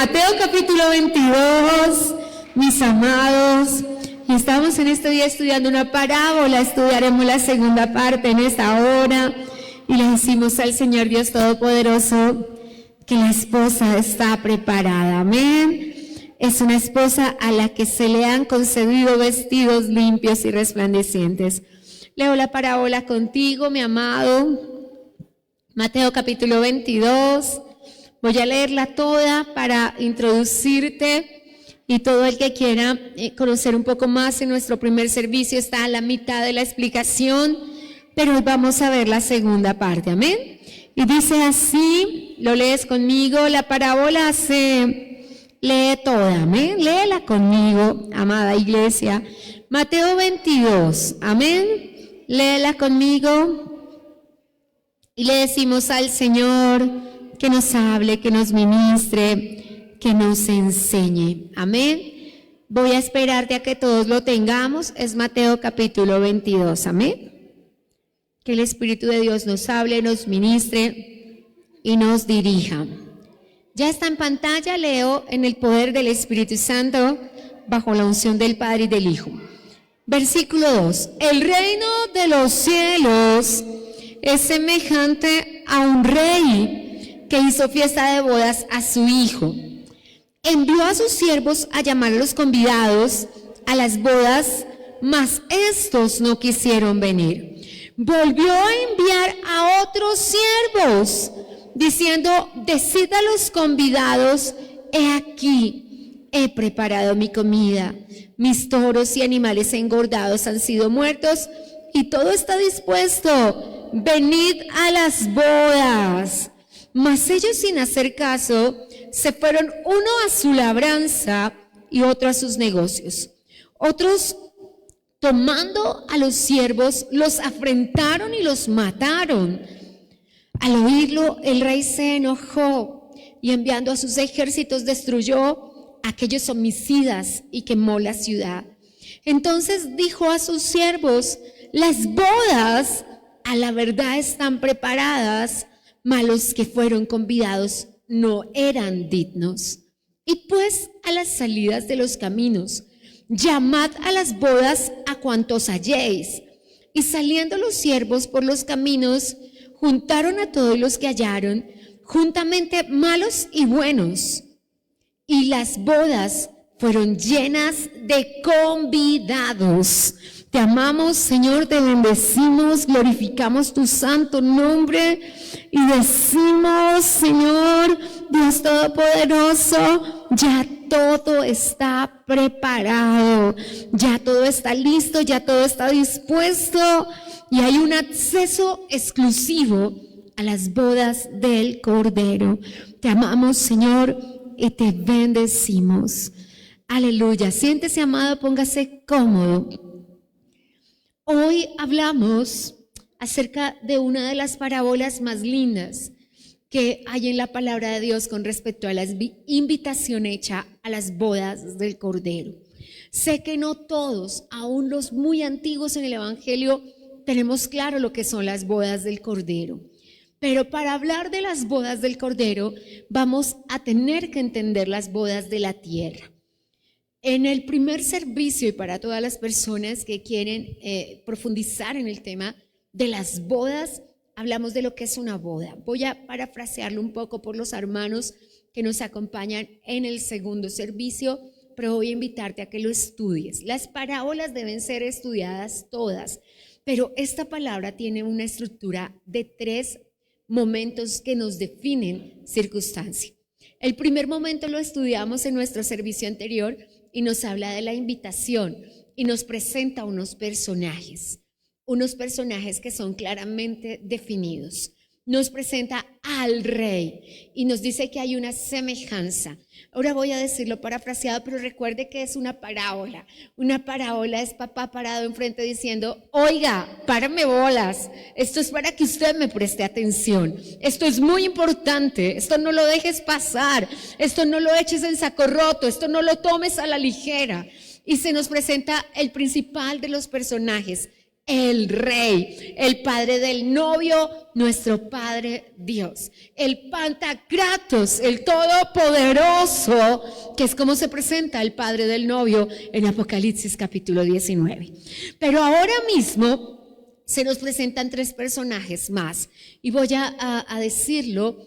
Mateo capítulo 22, mis amados. Y estamos en este día estudiando una parábola. Estudiaremos la segunda parte en esta hora. Y le decimos al Señor Dios Todopoderoso que la esposa está preparada. Amén. Es una esposa a la que se le han concedido vestidos limpios y resplandecientes. Leo la parábola contigo, mi amado. Mateo capítulo 22. Voy a leerla toda para introducirte, y todo el que quiera conocer un poco más en nuestro primer servicio está a la mitad de la explicación, pero hoy vamos a ver la segunda parte, amén. Y dice así, lo lees conmigo, la parábola se lee toda, amén. Léela conmigo, amada iglesia. Mateo 22, amén. Léela conmigo y le decimos al Señor que nos hable, que nos ministre, que nos enseñe. Amén. Voy a esperarte a que todos lo tengamos. Es Mateo capítulo 22. Amén. Que el Espíritu de Dios nos hable, nos ministre y nos dirija. Ya está en pantalla, leo en el poder del Espíritu Santo, bajo la unción del Padre y del Hijo. Versículo 2. El reino de los cielos es semejante a un rey que hizo fiesta de bodas a su hijo. Envió a sus siervos a llamar a los convidados a las bodas, mas estos no quisieron venir. Volvió a enviar a otros siervos, diciendo: decid a los convidados, he aquí, he preparado mi comida, mis toros y animales engordados han sido muertos, y todo está dispuesto, venid a las bodas. Mas ellos, sin hacer caso, se fueron, uno a su labranza y otro a sus negocios. Otros, tomando a los siervos, los afrentaron y los mataron. Al oírlo, el rey se enojó y, enviando a sus ejércitos, destruyó a aquellos homicidas y quemó la ciudad. Entonces dijo a sus siervos: las bodas a la verdad están preparadas, mas los que fueron convidados no eran dignos. Y pues a las salidas de los caminos, llamad a las bodas a cuantos halléis. Y saliendo los siervos por los caminos, juntaron a todos los que hallaron, juntamente malos y buenos. Y las bodas fueron llenas de convidados. Te amamos, Señor, te bendecimos, glorificamos tu santo nombre y decimos: Señor, Dios Todopoderoso, ya todo está preparado, ya todo está listo, ya todo está dispuesto, y hay un acceso exclusivo a las bodas del Cordero. Te amamos, Señor, y te bendecimos. Aleluya. Siéntese, amado, póngase cómodo. Hoy hablamos acerca de una de las parábolas más lindas que hay en la palabra de Dios con respecto a la invitación hecha a las bodas del Cordero. Sé que no todos, aún los muy antiguos en el Evangelio, tenemos claro lo que son las bodas del Cordero. Pero para hablar de las bodas del Cordero, vamos a tener que entender las bodas de la tierra. En el primer servicio, y para todas las personas que quieren profundizar en el tema de las bodas, hablamos de lo que es una boda. Voy a parafrasearlo un poco por los hermanos que nos acompañan en el segundo servicio, pero voy a invitarte a que lo estudies. Las parábolas deben ser estudiadas todas, pero esta palabra tiene una estructura de 3 momentos que nos definen circunstancia. El primer momento lo estudiamos en nuestro servicio anterior, y nos habla de la invitación y nos presenta unos personajes que son claramente definidos. Nos presenta al rey y nos dice que hay una semejanza. Ahora voy a decirlo parafraseado, pero recuerde que es una parábola. Una parábola es papá parado enfrente diciendo: oiga, párame bolas, esto es para que usted me preste atención, esto es muy importante, esto no lo dejes pasar, esto no lo eches en saco roto, esto no lo tomes a la ligera. Y se nos presenta el principal de los personajes, el Rey, el Padre del novio, nuestro Padre Dios, el Pantocrátor, el Todopoderoso, que es como se presenta el Padre del novio en Apocalipsis capítulo 19. Pero ahora mismo se nos presentan 3 personajes más y voy a decirlo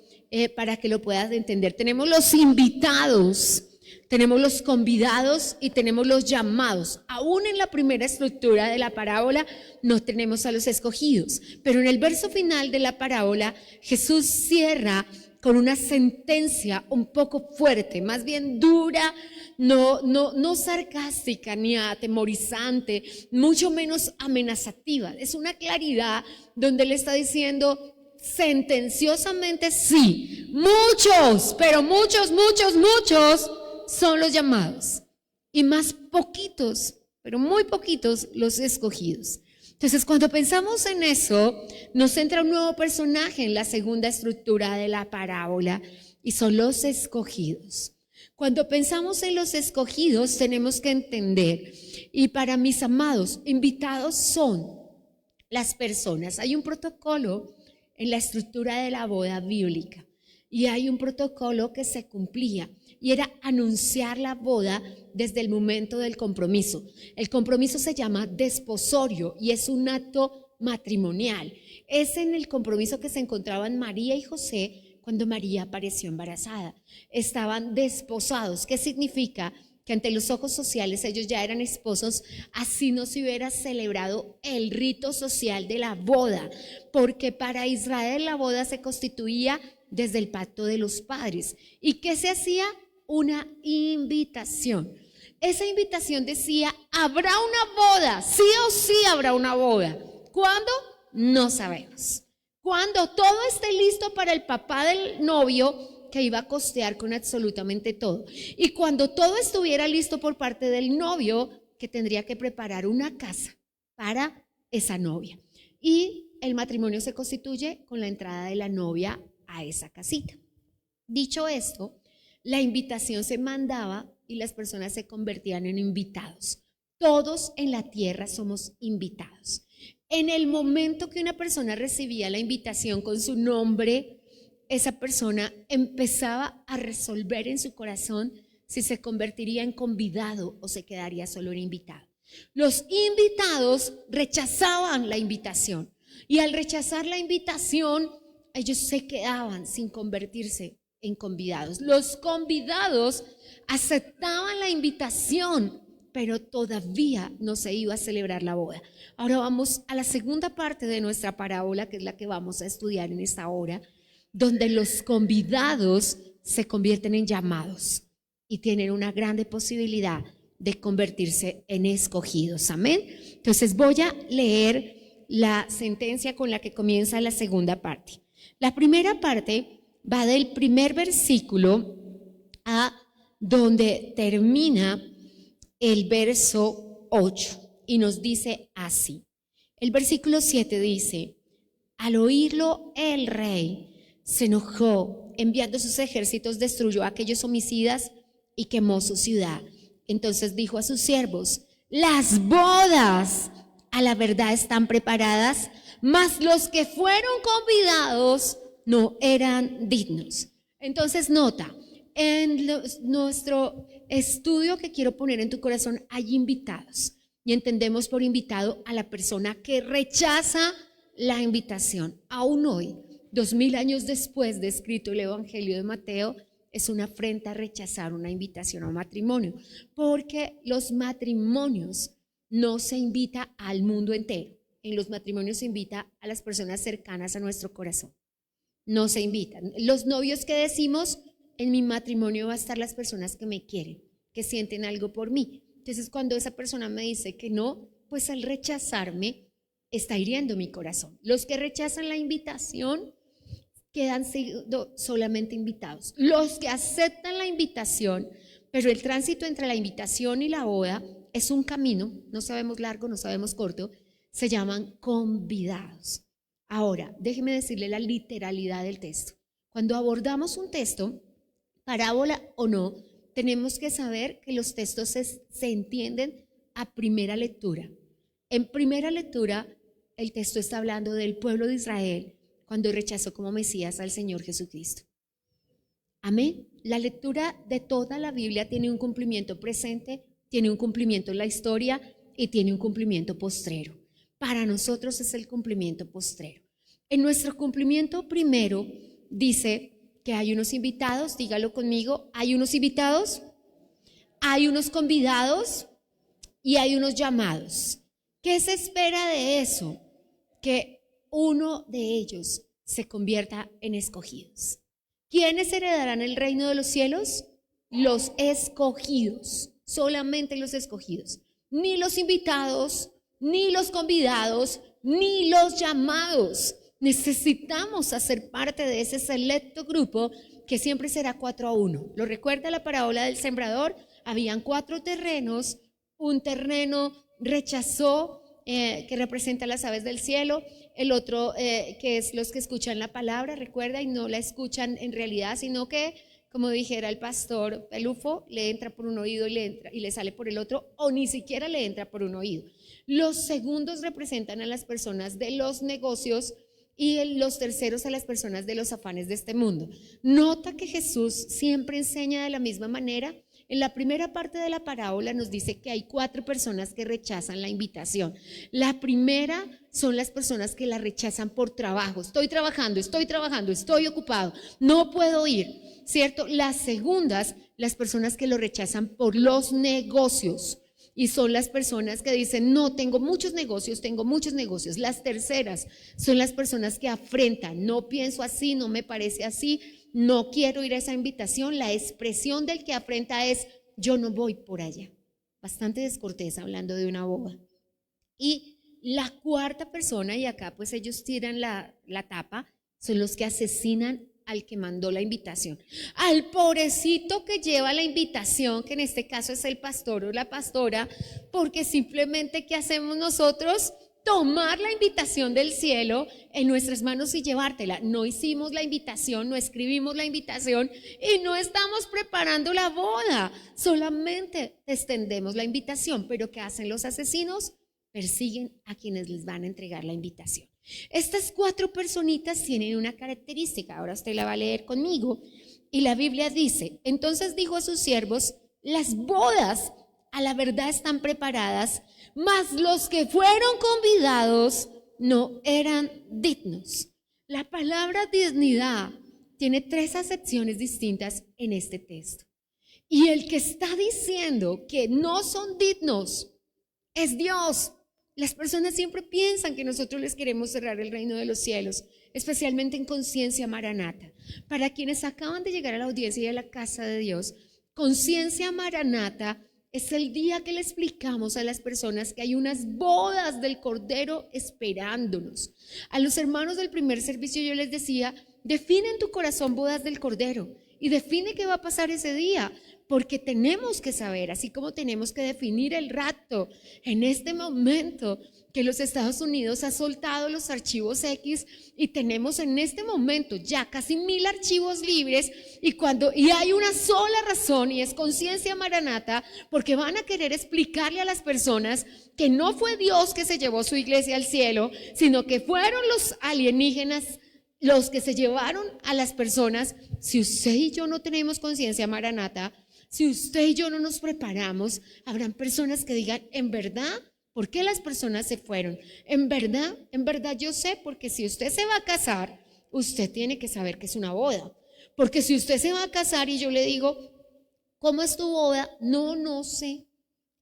para que lo puedas entender. Tenemos los invitados, tenemos los convidados y tenemos los llamados. Aún en la primera estructura de la parábola no tenemos a los escogidos, pero en el verso final de la parábola Jesús cierra con una sentencia un poco fuerte, más bien dura, no sarcástica ni atemorizante, mucho menos amenazativa. Es una claridad donde él está diciendo sentenciosamente sí, muchos, pero muchos son los llamados y más poquitos, pero muy poquitos los escogidos. Entonces, cuando pensamos en eso, nos entra un nuevo personaje en la segunda estructura de la parábola y son los escogidos. Cuando pensamos en los escogidos, tenemos que entender, y para mis amados, invitados son las personas. Hay un protocolo en la estructura de la boda bíblica y hay un protocolo que se cumplía y era anunciar la boda desde el momento del compromiso. El compromiso se llama desposorio y es un acto matrimonial. Es en el compromiso que se encontraban María y José cuando María apareció embarazada. Estaban desposados. ¿Qué significa? Que ante los ojos sociales ellos ya eran esposos, así no se hubiera celebrado el rito social de la boda, porque para Israel la boda se constituía desde el pacto de los padres. ¿Y qué se hacía? Una invitación. Esa invitación decía, habrá una boda, sí o sí habrá una boda. ¿Cuándo? No sabemos. Cuando todo esté listo para el papá del novio, que iba a costear con absolutamente todo. Y cuando todo estuviera listo por parte del novio, que tendría que preparar una casa para esa novia. Y el matrimonio se constituye con la entrada de la novia a esa casita. Dicho esto, la invitación se mandaba y las personas se convertían en invitados. Todos en la tierra somos invitados. En el momento que una persona recibía la invitación con su nombre, esa persona empezaba a resolver en su corazón si se convertiría en convidado o se quedaría solo en invitado. Los invitados rechazaban la invitación y al rechazar la invitación, ellos se quedaban sin convertirse en convidados. Los convidados aceptaban la invitación, pero todavía no se iba a celebrar la boda. Ahora vamos a la segunda parte de nuestra parábola, que es la que vamos a estudiar en esta hora, donde los convidados se convierten en llamados y tienen una grande posibilidad de convertirse en escogidos. Amén. Entonces voy a leer la sentencia con la que comienza la segunda parte. La primera parte va del primer versículo a donde termina el verso 8 y nos dice así. El versículo 7 dice, al oírlo el rey se enojó, enviando sus ejércitos destruyó a aquellos homicidas y quemó su ciudad. Entonces dijo a sus siervos, las bodas a la verdad están preparadas, mas los que fueron convidados no eran dignos. Entonces nota, en nuestro estudio que quiero poner en tu corazón hay invitados y entendemos por invitado a la persona que rechaza la invitación. Aún hoy, 2000 años después de escrito el Evangelio de Mateo, es una afrenta a rechazar una invitación a un matrimonio, porque los matrimonios no se invita al mundo entero. En los matrimonios se invita a las personas cercanas a nuestro corazón. No se invitan. Los novios que decimos, en mi matrimonio va a estar las personas que me quieren, que sienten algo por mí. Entonces, cuando esa persona me dice que no, pues al rechazarme está hiriendo mi corazón. Los que rechazan la invitación quedan siendo solamente invitados. Los que aceptan la invitación, pero el tránsito entre la invitación y la boda es un camino, no sabemos largo, no sabemos corto, se llaman convidados. Ahora, déjeme decirle la literalidad del texto. Cuando abordamos un texto, parábola o no, tenemos que saber que los textos se entienden a primera lectura. En primera lectura, el texto está hablando del pueblo de Israel cuando rechazó como Mesías al Señor Jesucristo. Amén. La lectura de toda la Biblia tiene un cumplimiento presente, tiene un cumplimiento en la historia y tiene un cumplimiento postrero. Para nosotros es el cumplimiento postrero. En nuestro cumplimiento primero dice que hay unos invitados, dígalo conmigo, hay unos invitados, hay unos convidados y hay unos llamados. ¿Qué se espera de eso? Que uno de ellos se convierta en escogidos. ¿Quiénes heredarán el reino de los cielos? Los escogidos, solamente los escogidos. Ni los invitados, ni los convidados, ni los llamados. Necesitamos hacer parte de ese selecto grupo que siempre será 4-1. ¿Lo recuerda la parábola del sembrador? Habían 4 terrenos, un terreno rechazó, que representa las aves del cielo, el otro que es los que escuchan la palabra, recuerda, y no la escuchan en realidad, sino que, como dijera el pastor Pelufo, le entra por un oído y le sale por el otro, o ni siquiera le entra por un oído. Los segundos representan a las personas de los negocios y los terceros a las personas de los afanes de este mundo. Nota que Jesús siempre enseña de la misma manera. En la primera parte de la parábola nos dice que hay 4 personas que rechazan la invitación. La primera son las personas que la rechazan por trabajo. Estoy trabajando, estoy ocupado, no puedo ir, ¿cierto? Las segundas, las personas que lo rechazan por los negocios. Y son las personas que dicen, no, tengo muchos negocios. Las terceras son las personas que afrentan, no pienso así, no me parece así, no quiero ir a esa invitación. La expresión del que afrenta es, yo no voy por allá. Bastante descortés hablando de una boda. Y la cuarta persona, y acá pues ellos tiran la tapa, son los que asesinan al que mandó la invitación, al pobrecito que lleva la invitación, que en este caso es el pastor o la pastora, porque simplemente ¿qué hacemos nosotros? Tomar la invitación del cielo en nuestras manos y llevártela. No hicimos la invitación, no escribimos la invitación y no estamos preparando la boda, solamente extendemos la invitación. Pero ¿qué hacen los asesinos? Persiguen a quienes les van a entregar la invitación. Estas 4 personitas tienen una característica, ahora usted la va a leer conmigo, y la Biblia dice, entonces dijo a sus siervos, las bodas a la verdad están preparadas, mas los que fueron convidados no eran dignos. La palabra dignidad tiene 3 acepciones distintas en este texto, y el que está diciendo que no son dignos es Dios. Las personas siempre piensan que nosotros les queremos cerrar el reino de los cielos, especialmente en Conciencia Maranata. Para quienes acaban de llegar a la audiencia y a la casa de Dios, Conciencia Maranata es el día que le explicamos a las personas que hay unas bodas del Cordero esperándonos. A los hermanos del primer servicio yo les decía, define en tu corazón bodas del Cordero y define qué va a pasar ese día. Porque tenemos que saber, así como tenemos que definir el rapto en este momento que los Estados Unidos ha soltado los archivos X y tenemos en este momento ya casi 1000 archivos libres y hay una sola razón y es Conciencia Maranata, porque van a querer explicarle a las personas que no fue Dios que se llevó su iglesia al cielo, sino que fueron los alienígenas los que se llevaron a las personas. Si usted y yo no tenemos Conciencia Maranata, si usted y yo no nos preparamos, habrán personas que digan, en verdad, ¿por qué las personas se fueron? En verdad yo sé, porque si usted se va a casar, usted tiene que saber que es una boda. Porque si usted se va a casar y yo le digo, ¿cómo es tu boda? No sé.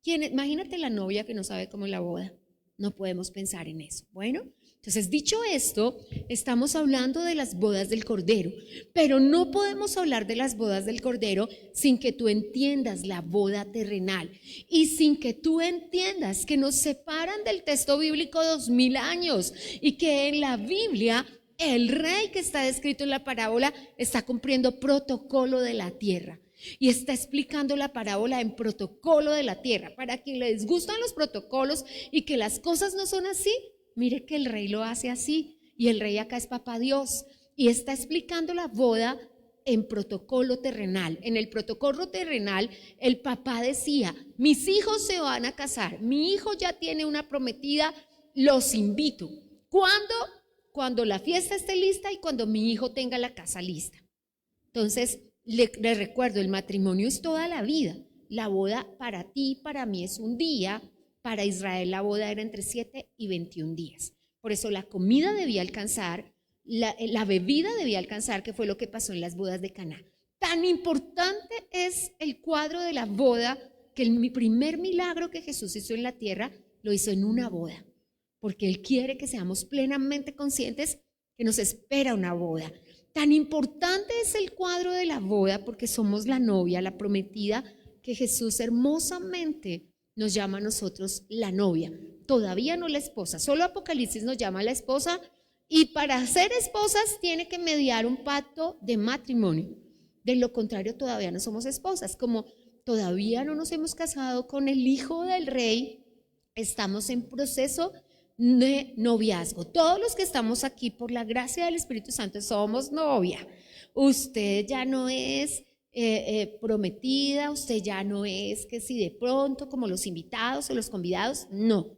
Imagínate la novia que no sabe cómo es la boda. No podemos pensar en eso. Bueno, entonces dicho esto, estamos hablando de las bodas del Cordero, pero no podemos hablar de las bodas del Cordero sin que tú entiendas la boda terrenal y sin que tú entiendas que nos separan del texto bíblico 2000 años y que en la Biblia el rey que está descrito en la parábola está cumpliendo protocolo de la tierra. Y está explicando la parábola en protocolo de la tierra. Para quien les gustan los protocolos y que las cosas no son así, mire que el rey lo hace así. Y el rey acá es papá Dios. Y está explicando la boda en protocolo terrenal. En el protocolo terrenal, el papá decía, mis hijos se van a casar, mi hijo ya tiene una prometida, los invito. ¿Cuándo? Cuando la fiesta esté lista y cuando mi hijo tenga la casa lista. Entonces, le recuerdo, el matrimonio es toda la vida. La boda para ti, para mí es un día. Para Israel la boda era entre 7 y 21 días. Por eso la comida debía alcanzar, la bebida debía alcanzar, que fue lo que pasó en las bodas de Caná. Tan importante es el cuadro de la boda que el primer milagro que Jesús hizo en la tierra lo hizo en una boda, porque Él quiere que seamos plenamente conscientes que nos espera una boda. Tan importante es el cuadro de la boda porque somos la novia, la prometida, que Jesús hermosamente nos llama a nosotros la novia, todavía no la esposa. Solo Apocalipsis nos llama a la esposa, y para ser esposas tiene que mediar un pacto de matrimonio. De lo contrario, todavía no somos esposas. Como todavía no nos hemos casado con el hijo del rey, estamos en proceso de noviazgo. Todos los que estamos aquí por la gracia del Espíritu Santo somos novia. Usted ya no es prometida, usted ya no es que si de pronto como los invitados o los convidados, no.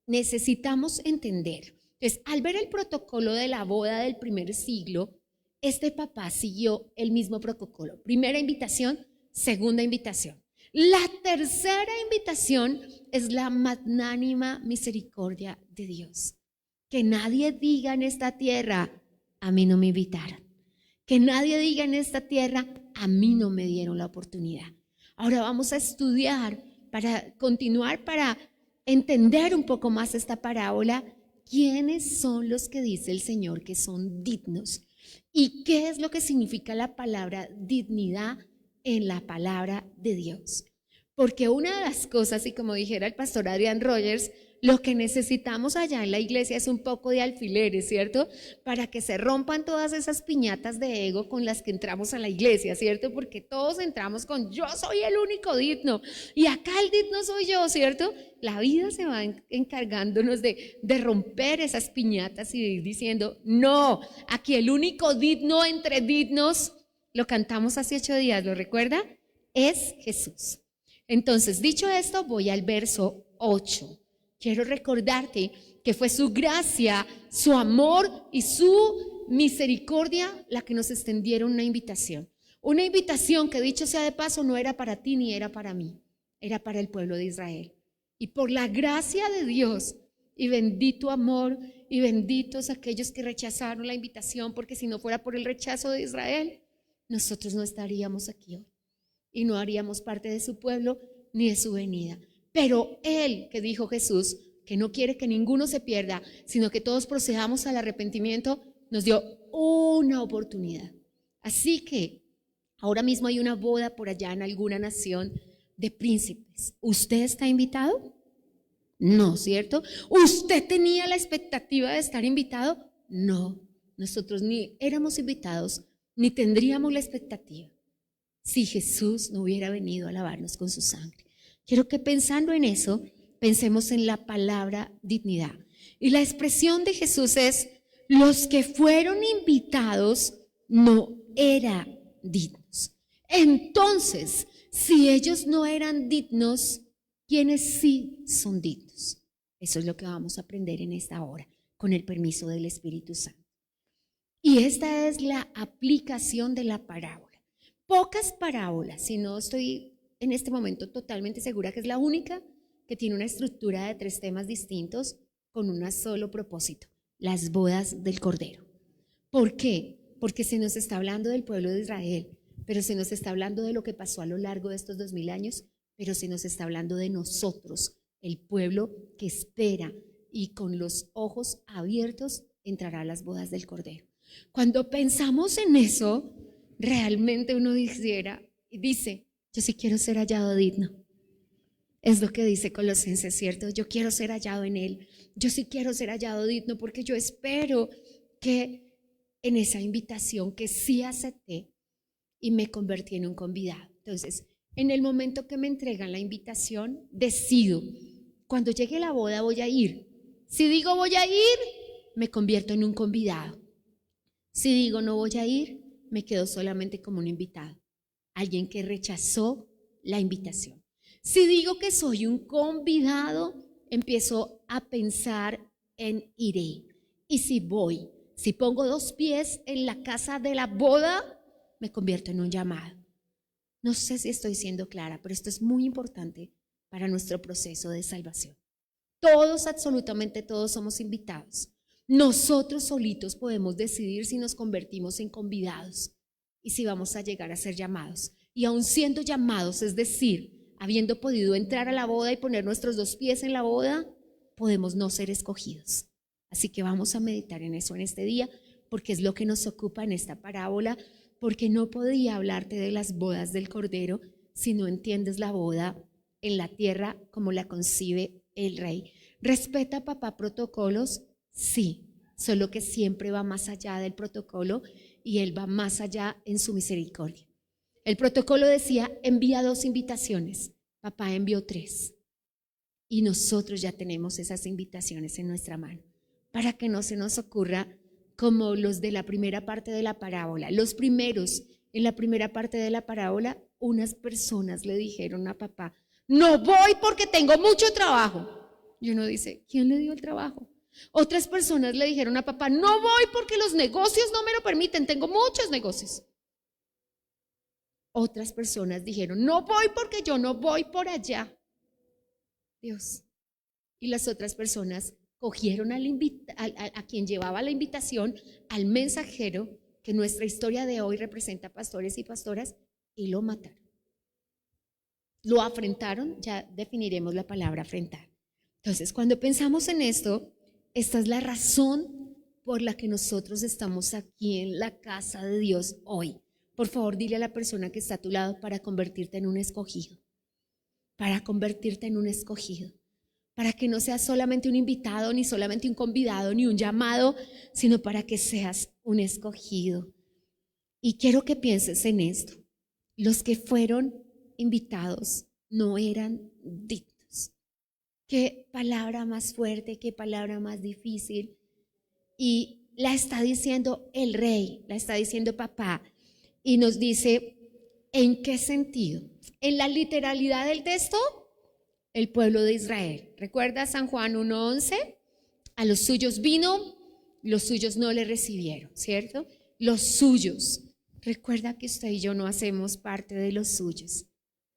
Necesitamos entender. Entonces, al ver el protocolo de la boda del primer siglo, este papá siguió el mismo protocolo. Primera invitación, segunda invitación. La tercera invitación es la magnánima misericordia de Dios. Que nadie diga en esta tierra, a mí no me invitaron. Que nadie diga en esta tierra, a mí no me dieron la oportunidad. Ahora vamos a estudiar para continuar, para entender un poco más esta parábola. ¿Quiénes son los que dice el Señor que son dignos? ¿Y qué es lo que significa la palabra dignidad en la palabra de Dios? Porque una de las cosas, y como dijera el pastor Adrian Rogers, lo que necesitamos allá en la iglesia es un poco de alfileres, ¿cierto? Para que se rompan todas esas piñatas de ego con las que entramos a la iglesia, ¿cierto? Porque todos entramos con yo soy el único digno y acá el digno soy yo, ¿cierto? La vida se va encargándonos de romper esas piñatas y de ir diciendo, no, aquí el único digno entre dignos, lo cantamos hace 8 días, ¿lo recuerda? Es Jesús. Entonces, dicho esto, voy al verso 8. Quiero recordarte que fue su gracia, su amor y su misericordia la que nos extendieron una invitación. Una invitación que, dicho sea de paso, no era para ti ni era para mí, era para el pueblo de Israel. Y por la gracia de Dios y bendito amor y benditos aquellos que rechazaron la invitación, porque si no fuera por el rechazo de Israel, nosotros no estaríamos aquí hoy y no haríamos parte de su pueblo ni de su venida. Pero Él, que dijo Jesús, que no quiere que ninguno se pierda, sino que todos procedamos al arrepentimiento, nos dio una oportunidad. Así que ahora mismo hay una boda por allá en alguna nación de príncipes. ¿Usted está invitado? No, ¿cierto? ¿Usted tenía la expectativa de estar invitado? No, nosotros ni éramos invitados, ni tendríamos la expectativa si Jesús no hubiera venido a lavarnos con su sangre. Quiero que pensando en eso, pensemos en la palabra dignidad. Y la expresión de Jesús es, los que fueron invitados no eran dignos. Entonces, si ellos no eran dignos, ¿quiénes sí son dignos? Eso es lo que vamos a aprender en esta hora, con el permiso del Espíritu Santo. Y esta es la aplicación de la parábola. Pocas parábolas, si no estoy en este momento totalmente segura que es la única que tiene una estructura de 3 temas distintos con un solo propósito, las bodas del Cordero. ¿Por qué? Porque se nos está hablando del pueblo de Israel, pero se nos está hablando de lo que pasó a lo largo de estos 2000 años, pero se nos está hablando de nosotros, el pueblo que espera y con los ojos abiertos entrará a las bodas del Cordero. Cuando pensamos en eso, realmente uno dice, yo sí quiero ser hallado digno. Es lo que dice Colosenses, ¿cierto? Yo quiero ser hallado en Él. Yo sí quiero ser hallado digno porque yo espero que en esa invitación que sí acepté y me convertí en un convidado. Entonces, en el momento que me entregan la invitación, decido, cuando llegue la boda voy a ir. Si digo voy a ir, me convierto en un convidado. Si digo no voy a ir, me quedo solamente como un invitado, alguien que rechazó la invitación. Si digo que soy un convidado, empiezo a pensar en iré. Y si voy, si pongo 2 pies en la casa de la boda, me convierto en un llamado. No sé si estoy siendo clara, pero esto es muy importante para nuestro proceso de salvación. Todos, absolutamente todos, somos invitados. Nosotros solitos podemos decidir si nos convertimos en convidados y si vamos a llegar a ser llamados. Y aun siendo llamados, es decir, habiendo podido entrar a la boda y poner nuestros 2 pies en la boda, podemos no ser escogidos. Así que vamos a meditar en eso en este día, porque es lo que nos ocupa en esta parábola, porque no podía hablarte de las bodas del Cordero si no entiendes la boda en la tierra como la concibe el Rey. ¿Respeta papá protocolos? Sí, solo que siempre va más allá del protocolo y él va más allá en su misericordia. El protocolo decía, envía 2 invitaciones, papá envió 3 y nosotros ya tenemos esas invitaciones en nuestra mano, para que no se nos ocurra como los de la primera parte de la parábola. Los primeros, en la primera parte de la parábola, unas personas le dijeron a papá, no voy porque tengo mucho trabajo. Y uno dice, ¿quién le dio el trabajo? Otras personas le dijeron a papá, no voy porque los negocios no me lo permiten, tengo muchos negocios. Otras personas dijeron, no voy porque yo no voy por allá. Dios. Y las otras personas cogieron a quien llevaba la invitación, al mensajero, que nuestra historia de hoy representa pastores y pastoras, y lo mataron. Lo afrentaron, ya definiremos la palabra afrentar. Entonces, cuando pensamos en esto, esta es la razón por la que nosotros estamos aquí en la casa de Dios hoy. Por favor, dile a la persona que está a tu lado para convertirte en un escogido. Para convertirte en un escogido. Para que no seas solamente un invitado, ni solamente un convidado, ni un llamado, sino para que seas un escogido. Y quiero que pienses en esto. Los que fueron invitados no eran dignos. Qué palabra más fuerte, qué palabra más difícil. Y la está diciendo el Rey, la está diciendo papá. Y nos dice, ¿en qué sentido? En la literalidad del texto, el pueblo de Israel. ¿Recuerda San Juan 1:11? A los suyos vino, los suyos no le recibieron, ¿cierto? Los suyos. Recuerda que usted y yo no hacemos parte de los suyos.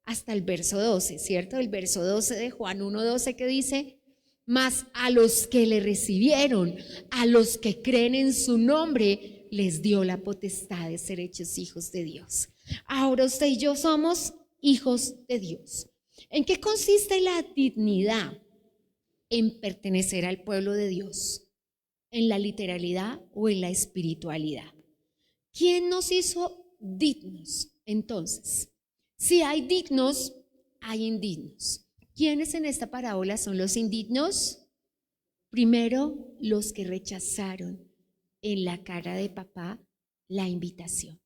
Hasta el verso 12, ¿cierto? El verso 12 de Juan 1:12 que dice, mas a los que le recibieron, a los que creen en su nombre, les dio la potestad de ser hechos hijos de Dios. Ahora usted y yo somos hijos de Dios. ¿En qué consiste la dignidad? En pertenecer al pueblo de Dios, en la literalidad o en la espiritualidad. ¿Quién nos hizo dignos? Entonces, si hay dignos, hay indignos. ¿Quiénes en esta parábola son los indignos? Primero, los que rechazaron en la cara de papá la invitación.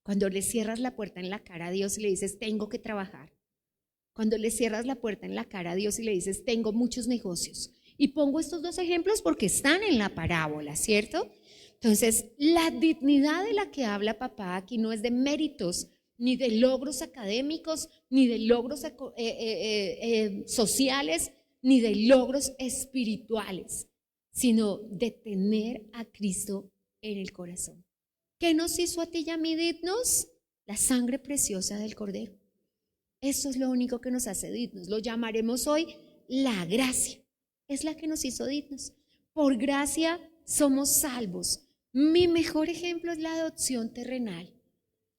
Cuando le cierras la puerta en la cara a Dios y le dices, tengo que trabajar. Cuando le cierras la puerta en la cara a Dios y le dices, tengo muchos negocios. Y pongo estos 2 ejemplos porque están en la parábola, ¿cierto? Entonces, la dignidad de la que habla papá aquí no es de méritos, ni de logros académicos, ni de logros sociales, ni de logros espirituales, sino de tener a Cristo en el corazón. ¿Qué nos hizo a ti y a mí dignos? La sangre preciosa del Cordero. Eso es lo único que nos hace dignos. Lo llamaremos hoy la gracia. Es la que nos hizo dignos. Por gracia somos salvos. Mi mejor ejemplo es la adopción terrenal.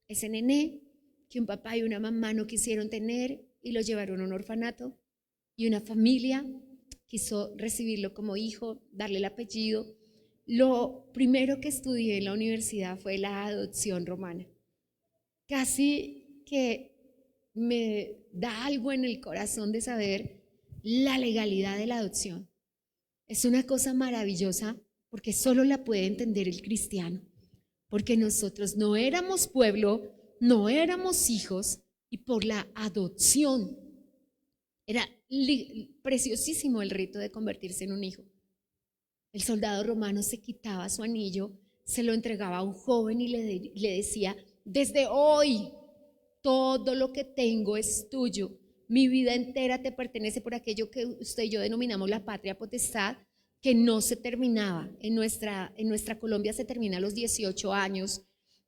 Ese nené que un papá y una mamá no quisieron tener y lo llevaron a un orfanato, y una familia quiso recibirlo como hijo, darle el apellido. Lo primero que estudié en la universidad fue la adopción romana. Casi que me da algo en el corazón de saber la legalidad de la adopción. Es una cosa maravillosa porque solo la puede entender el cristiano, porque nosotros no éramos pueblo, no éramos hijos, y por la adopción era preciosísimo el rito de convertirse en un hijo. El soldado romano se quitaba su anillo, se lo entregaba a un joven y le decía: desde hoy todo lo que tengo es tuyo, mi vida entera te pertenece, por aquello que usted y yo denominamos la patria potestad, que no se terminaba. En nuestra Colombia se termina a los 18 años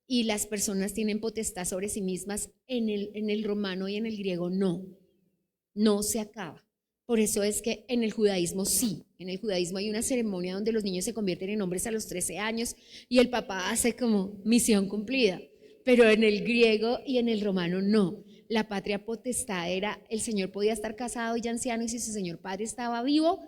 y las personas tienen potestad sobre sí mismas. En el romano y en el griego no se acaba. Por eso es que en el judaísmo sí, en el judaísmo hay una ceremonia donde los niños se convierten en hombres a los 13 años y el papá hace como misión cumplida, pero en el griego y en el romano no. La patria potestad era, el señor podía estar casado y ya anciano, y si su señor padre estaba vivo,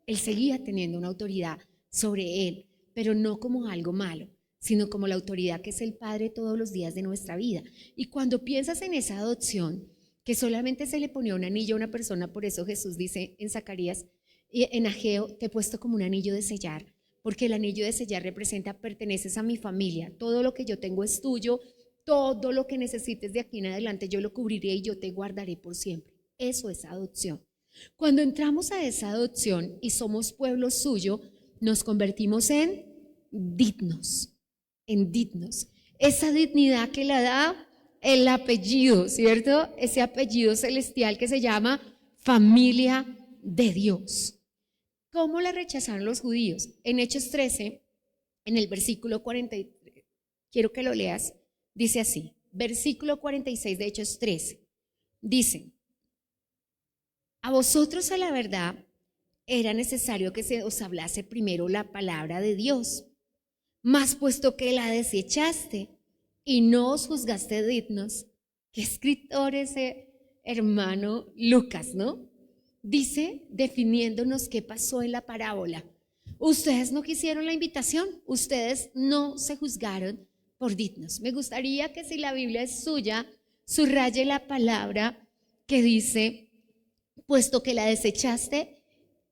él seguía teniendo una autoridad sobre él, pero no como algo malo, sino como la autoridad que es el Padre todos los días de nuestra vida. Y cuando piensas en esa adopción, que solamente se le ponía un anillo a una persona, por eso Jesús dice en Zacarías y en Ageo: te he puesto como un anillo de sellar, porque el anillo de sellar representa: perteneces a mi familia, todo lo que yo tengo es tuyo, todo lo que necesites de aquí en adelante yo lo cubriré y yo te guardaré por siempre. Eso es adopción. Cuando entramos a esa adopción y somos pueblo suyo, nos convertimos en dignos, esa dignidad que la da el apellido, ¿cierto? Ese apellido celestial que se llama familia de Dios. ¿Cómo la rechazaron los judíos? En Hechos 13, en el versículo 43, quiero que lo leas, dice así, versículo 46 de Hechos 13, dice: a vosotros, a la verdad, era necesario que se os hablase primero la palabra de Dios, mas puesto que la desechaste y no os juzgaste dignos. Qué escritor ese hermano Lucas, ¿no? Dice, definiéndonos qué pasó en la parábola: ustedes no quisieron la invitación, ustedes no se juzgaron por dignos. Me gustaría que, si la Biblia es suya, subraye la palabra que dice: puesto que la desechaste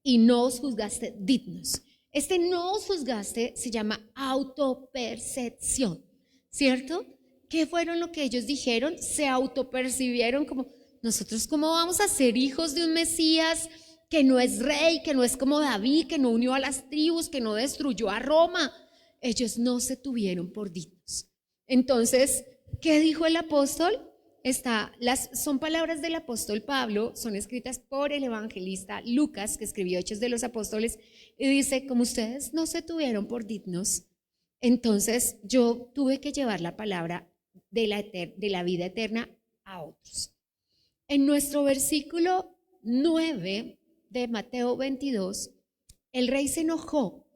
y no os juzgaste dignos. Este no os juzgaste se llama autopercepción, ¿cierto? ¿Qué fueron lo que ellos dijeron? Se autopercibieron como: nosotros cómo vamos a ser hijos de un Mesías que no es rey, que no es como David, que no unió a las tribus, que no destruyó a Roma. Ellos no se tuvieron por dignos. Entonces, ¿qué dijo el apóstol? Son palabras del apóstol Pablo, son escritas por el evangelista Lucas, que escribió Hechos de los Apóstoles, y dice: como ustedes no se tuvieron por dignos, entonces yo tuve que llevar la palabra de la vida eterna a otros. En nuestro versículo 9 de Mateo 22, el rey se enojó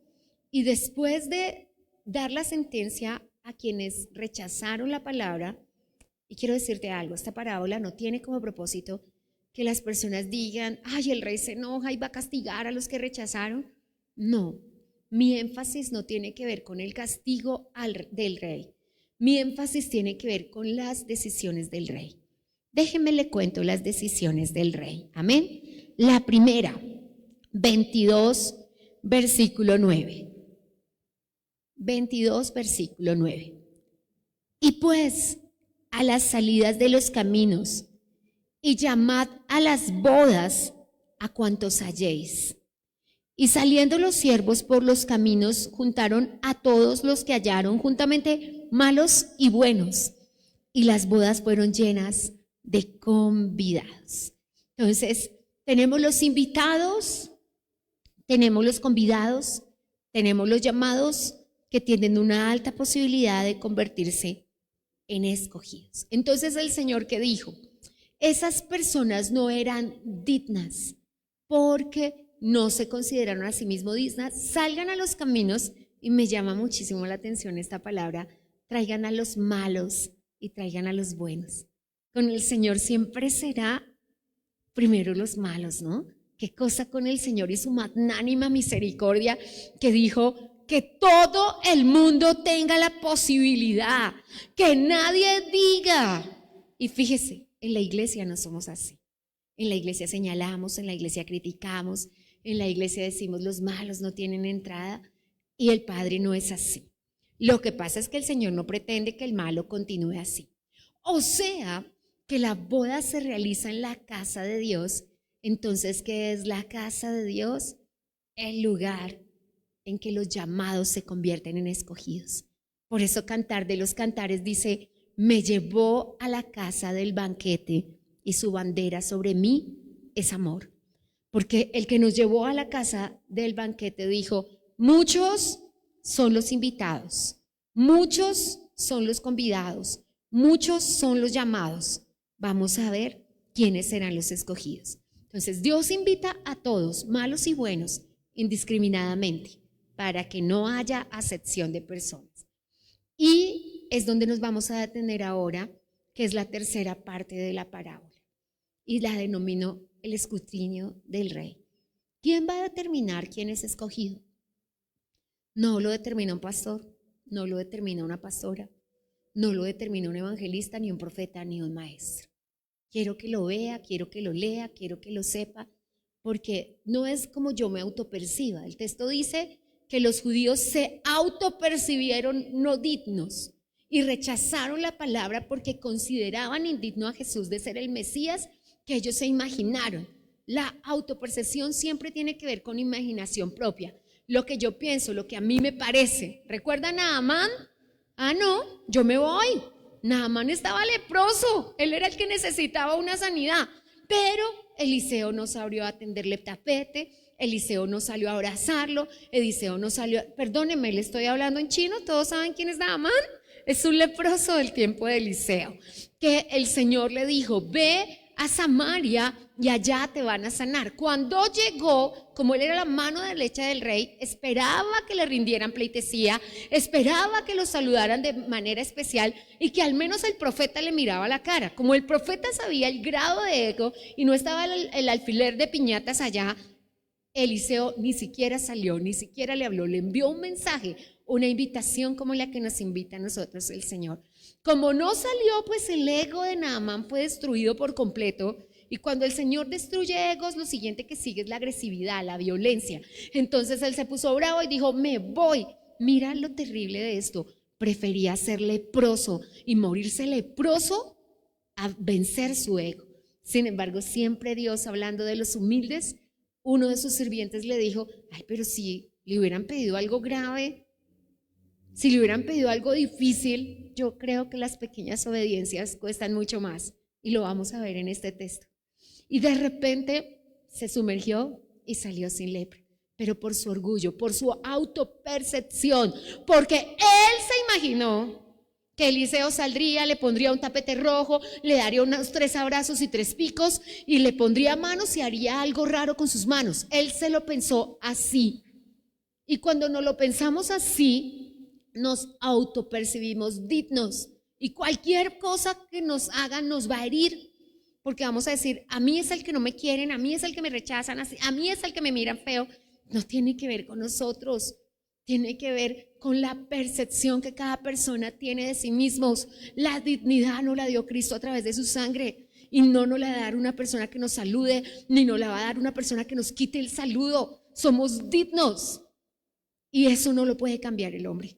y, después de dar la sentencia a quienes rechazaron la palabra, y quiero decirte algo, esta parábola no tiene como propósito que las personas digan: ay, el rey se enoja y va a castigar a los que rechazaron. No, mi énfasis no tiene que ver con el castigo del rey. Mi énfasis tiene que ver con las decisiones del rey. Déjenme le cuento las decisiones del rey. Amén. La primera, 22, versículo 9. 22, versículo 9. Y pues, a las salidas de los caminos, y llamad a las bodas a cuantos halléis. Y saliendo los siervos por los caminos, juntaron a todos los que hallaron, juntamente malos y buenos, y las bodas fueron llenas de convidados. Entonces, tenemos los invitados, tenemos los convidados, tenemos los llamados, que tienen una alta posibilidad de convertirse en escogidos. Entonces el Señor, que dijo: esas personas no eran dignas porque no se consideraron a sí mismos dignas, salgan a los caminos. Y me llama muchísimo la atención esta palabra: traigan a los malos y traigan a los buenos. Con el Señor siempre será primero los malos, ¿no? Qué cosa con el Señor y su magnánima misericordia, que dijo: que todo el mundo tenga la posibilidad, que nadie diga. Y fíjese, en la iglesia no somos así. En la iglesia señalamos, en la iglesia criticamos, en la iglesia decimos: los malos no tienen entrada. Y el Padre no es así. Lo que pasa es que el Señor no pretende que el malo continúe así. O sea, que la boda se realiza en la casa de Dios. Entonces, ¿qué es la casa de Dios? El lugar en que los llamados se convierten en escogidos. Por eso Cantar de los Cantares dice: me llevó a la casa del banquete y su bandera sobre mí es amor. Porque el que nos llevó a la casa del banquete dijo: muchos son los invitados, muchos son los convidados, muchos son los llamados. Vamos a ver quiénes serán los escogidos. Entonces Dios invita a todos, malos y buenos, indiscriminadamente, para que no haya acepción de personas. Y es donde nos vamos a detener ahora, que es la tercera parte de la parábola, y la denomino el escrutinio del rey. ¿Quién va a determinar quién es escogido? No lo determina un pastor, no lo determina una pastora, no lo determina un evangelista, ni un profeta, ni un maestro. Quiero que lo vea, quiero que lo lea, quiero que lo sepa, porque no es como yo me autoperciba. El texto dice que los judíos se autopercibieron no dignos y rechazaron la palabra porque consideraban indigno a Jesús de ser el Mesías que ellos se imaginaron. La autopercepción siempre tiene que ver con imaginación propia. Lo que yo pienso, lo que a mí me parece. ¿Recuerdan a Naamán? No, yo me voy. Naamán estaba leproso, él era el que necesitaba una sanidad, pero Eliseo no salió a atenderle tapete, Eliseo no salió a abrazarlo, Eliseo no salió, perdónenme, le estoy hablando en chino, ¿todos saben quién es Naamán? Es un leproso del tiempo de Eliseo, que el Señor le dijo: ve a Samaria y allá te van a sanar. Cuando llegó, como él era la mano derecha del rey, esperaba que le rindieran pleitesía, esperaba que lo saludaran de manera especial y que al menos el profeta le miraba la cara. Como el profeta sabía el grado de ego y no estaba el alfiler de piñatas allá, Eliseo ni siquiera salió, ni siquiera le habló, le envió un mensaje, una invitación como la que nos invita a nosotros el Señor. Como no salió, pues el ego de Naamán fue destruido por completo. Y cuando el Señor destruye egos, lo siguiente que sigue es la agresividad, la violencia. Entonces él se puso bravo y dijo: me voy. Mira lo terrible de esto. Prefería ser leproso y morirse leproso a vencer su ego. Sin embargo, siempre Dios, hablando de los humildes, uno de sus sirvientes le dijo: ay, pero si le hubieran pedido algo grave, si le hubieran pedido algo difícil. Yo creo que las pequeñas obediencias cuestan mucho más, y lo vamos a ver en este texto. Y de repente se sumergió y salió sin lepra, pero por su orgullo, por su autopercepción, porque él se imaginó que Eliseo saldría, le pondría un tapete rojo, le daría unos 3 abrazos y 3 picos y le pondría manos y haría algo raro con sus manos. Él se lo pensó así. Y cuando nos lo pensamos así, nos autopercibimos dignos, y cualquier cosa que nos hagan nos va a herir, porque vamos a decir: a mí es el que no me quieren, a mí es el que me rechazan, a mí es el que me miran feo. No tiene que ver con nosotros, tiene que ver con la percepción que cada persona tiene de sí mismos. La dignidad no la dio Cristo a través de su sangre, y no nos la va a dar una persona que nos salude, ni nos la va a dar una persona que nos quite el saludo. Somos dignos, y eso no lo puede cambiar el hombre.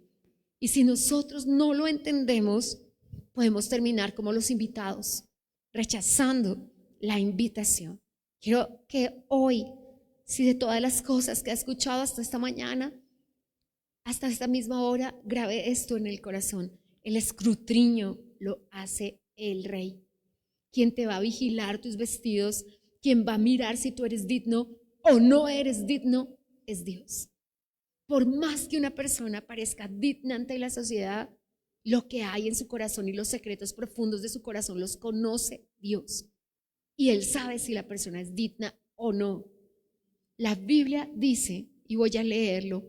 Y si nosotros no lo entendemos, podemos terminar como los invitados, rechazando la invitación. Quiero que hoy, si de todas las cosas que has escuchado hasta esta mañana, hasta esta misma hora, grabe esto en el corazón: el escrutinio lo hace el rey. Quien te va a vigilar tus vestidos, quien va a mirar si tú eres digno o no eres digno, es Dios. Por más que una persona parezca digna ante la sociedad, lo que hay en su corazón y los secretos profundos de su corazón los conoce Dios. Y Él sabe si la persona es digna o no. La Biblia dice, y voy a leerlo,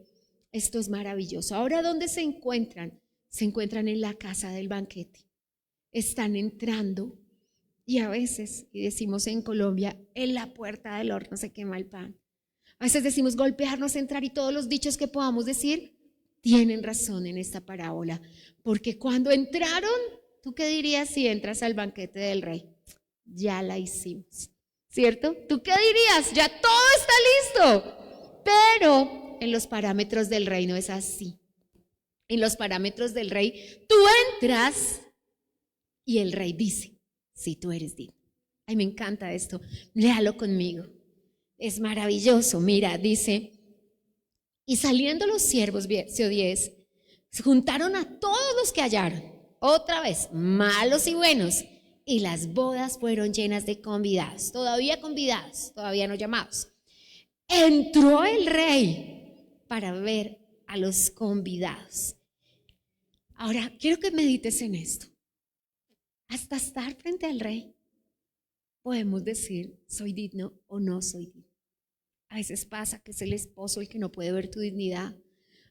esto es maravilloso. Ahora, ¿dónde se encuentran? Se encuentran en la casa del banquete. Están entrando, y a veces, y decimos en Colombia, en la puerta del horno se quema el pan. A veces decimos golpearnos, entrar, y todos los dichos que podamos decir tienen razón en esta parábola, porque cuando entraron, ¿tú qué dirías si entras al banquete del rey? Ya la hicimos, ¿cierto? ¿Tú qué dirías? Ya todo está listo. Pero en los parámetros del rey no es así. En los parámetros del rey, tú entras y el rey dice si tú eres digno. Ay, me encanta esto, léalo conmigo. Es maravilloso. Mira, dice: y saliendo los siervos, verso 10, Se juntaron a todos los que hallaron, otra vez, malos y buenos, y las bodas fueron llenas de convidados, todavía no llamados. Entró el rey para ver a los convidados. Ahora, quiero que medites en esto. Hasta estar frente al rey, podemos decir, soy digno o no soy digno. A veces pasa que es el esposo el que no puede ver tu dignidad.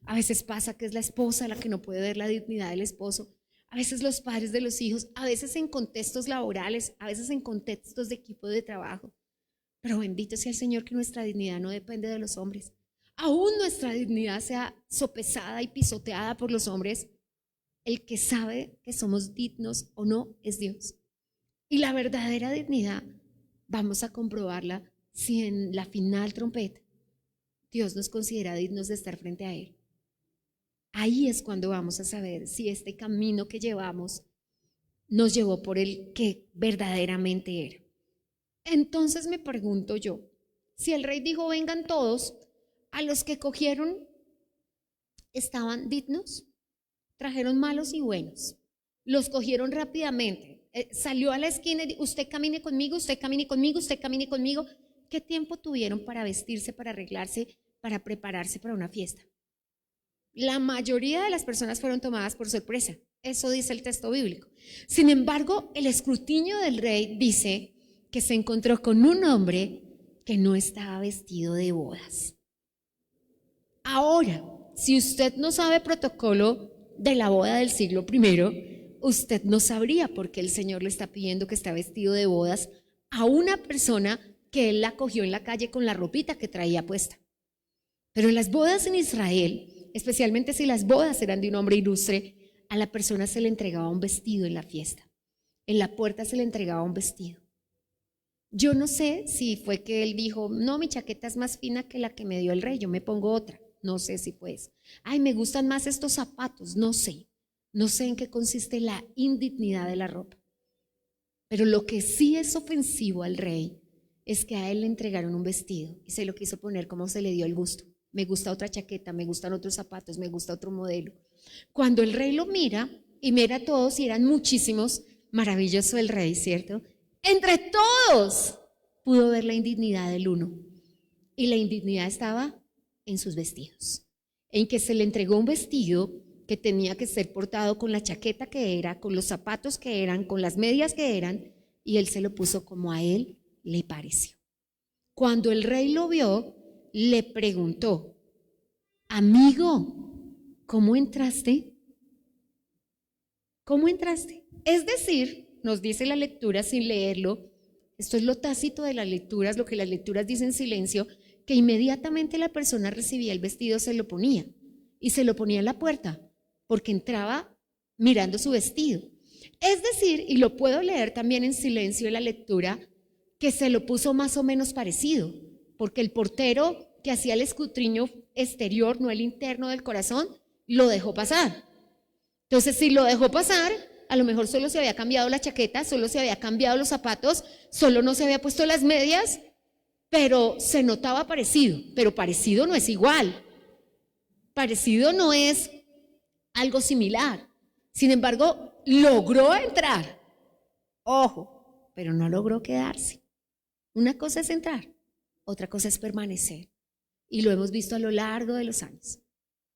A veces pasa que es la esposa la que no puede ver la dignidad del esposo. A veces los padres de los hijos, a veces en contextos laborales, a veces en contextos de equipo de trabajo. Pero bendito sea el Señor que nuestra dignidad no depende de los hombres. Aún nuestra dignidad sea sopesada y pisoteada por los hombres, el que sabe que somos dignos o no es Dios. Y la verdadera dignidad vamos a comprobarla si en la final trompeta Dios nos considera dignos de estar frente a Él. Ahí es cuando vamos a saber si este camino que llevamos nos llevó por el que verdaderamente era. Entonces me pregunto yo, si el rey dijo vengan todos, a los que cogieron estaban dignos, trajeron malos y buenos, los cogieron rápidamente, salió a la esquina y dijo, usted camine conmigo, usted camine conmigo, usted camine conmigo. ¿Qué tiempo tuvieron para vestirse, para arreglarse, para prepararse para una fiesta? La mayoría de las personas fueron tomadas por sorpresa, eso dice el texto bíblico. Sin embargo, el escrutinio del rey dice que se encontró con un hombre que no estaba vestido de bodas. Ahora, si usted no sabe protocolo de la boda del siglo I, usted no sabría por qué el Señor le está pidiendo que esté vestido de bodas a una persona que él la cogió en la calle con la ropita que traía puesta. Pero en las bodas en Israel, especialmente si las bodas eran de un hombre ilustre, a la persona se le entregaba un vestido en la fiesta. En la puerta se le entregaba un vestido. Yo no sé si fue que él dijo, no, mi chaqueta es más fina que la que me dio el rey, yo me pongo otra. No sé si fue eso. Ay, me gustan más estos zapatos, no sé. No sé en qué consiste la indignidad de la ropa. Pero lo que sí es ofensivo al rey es que a él le entregaron un vestido y se lo quiso poner como se le dio el gusto. Me gusta otra chaqueta, me gustan otros zapatos, me gusta otro modelo. Cuando el rey lo mira y mira a todos, y eran muchísimos, maravilloso el rey, ¿cierto? Entre todos pudo ver la indignidad del uno. Y la indignidad estaba en sus vestidos, en que se le entregó un vestido que tenía que ser portado con la chaqueta que era, con los zapatos que eran, con las medias que eran, y él se lo puso como a él le pareció. Cuando el rey lo vio, le preguntó, amigo, ¿cómo entraste? ¿Cómo entraste? Es decir, nos dice la lectura sin leerlo, esto es lo tácito de las lecturas, lo que las lecturas dicen en silencio, que inmediatamente la persona recibía el vestido, se lo ponía, y se lo ponía en la puerta, porque entraba mirando su vestido. Es decir, y lo puedo leer también en silencio en la lectura, que se lo puso más o menos parecido, porque el portero que hacía el escrutinio exterior, no el interno del corazón, lo dejó pasar. Entonces, si lo dejó pasar, a lo mejor solo se había cambiado la chaqueta, solo se había cambiado los zapatos, solo no se había puesto las medias, pero se notaba parecido, pero parecido no es igual. Parecido no es algo similar. Sin embargo, logró entrar. Ojo, pero no logró quedarse. Una cosa es entrar, otra cosa es permanecer. Y lo hemos visto a lo largo de los años.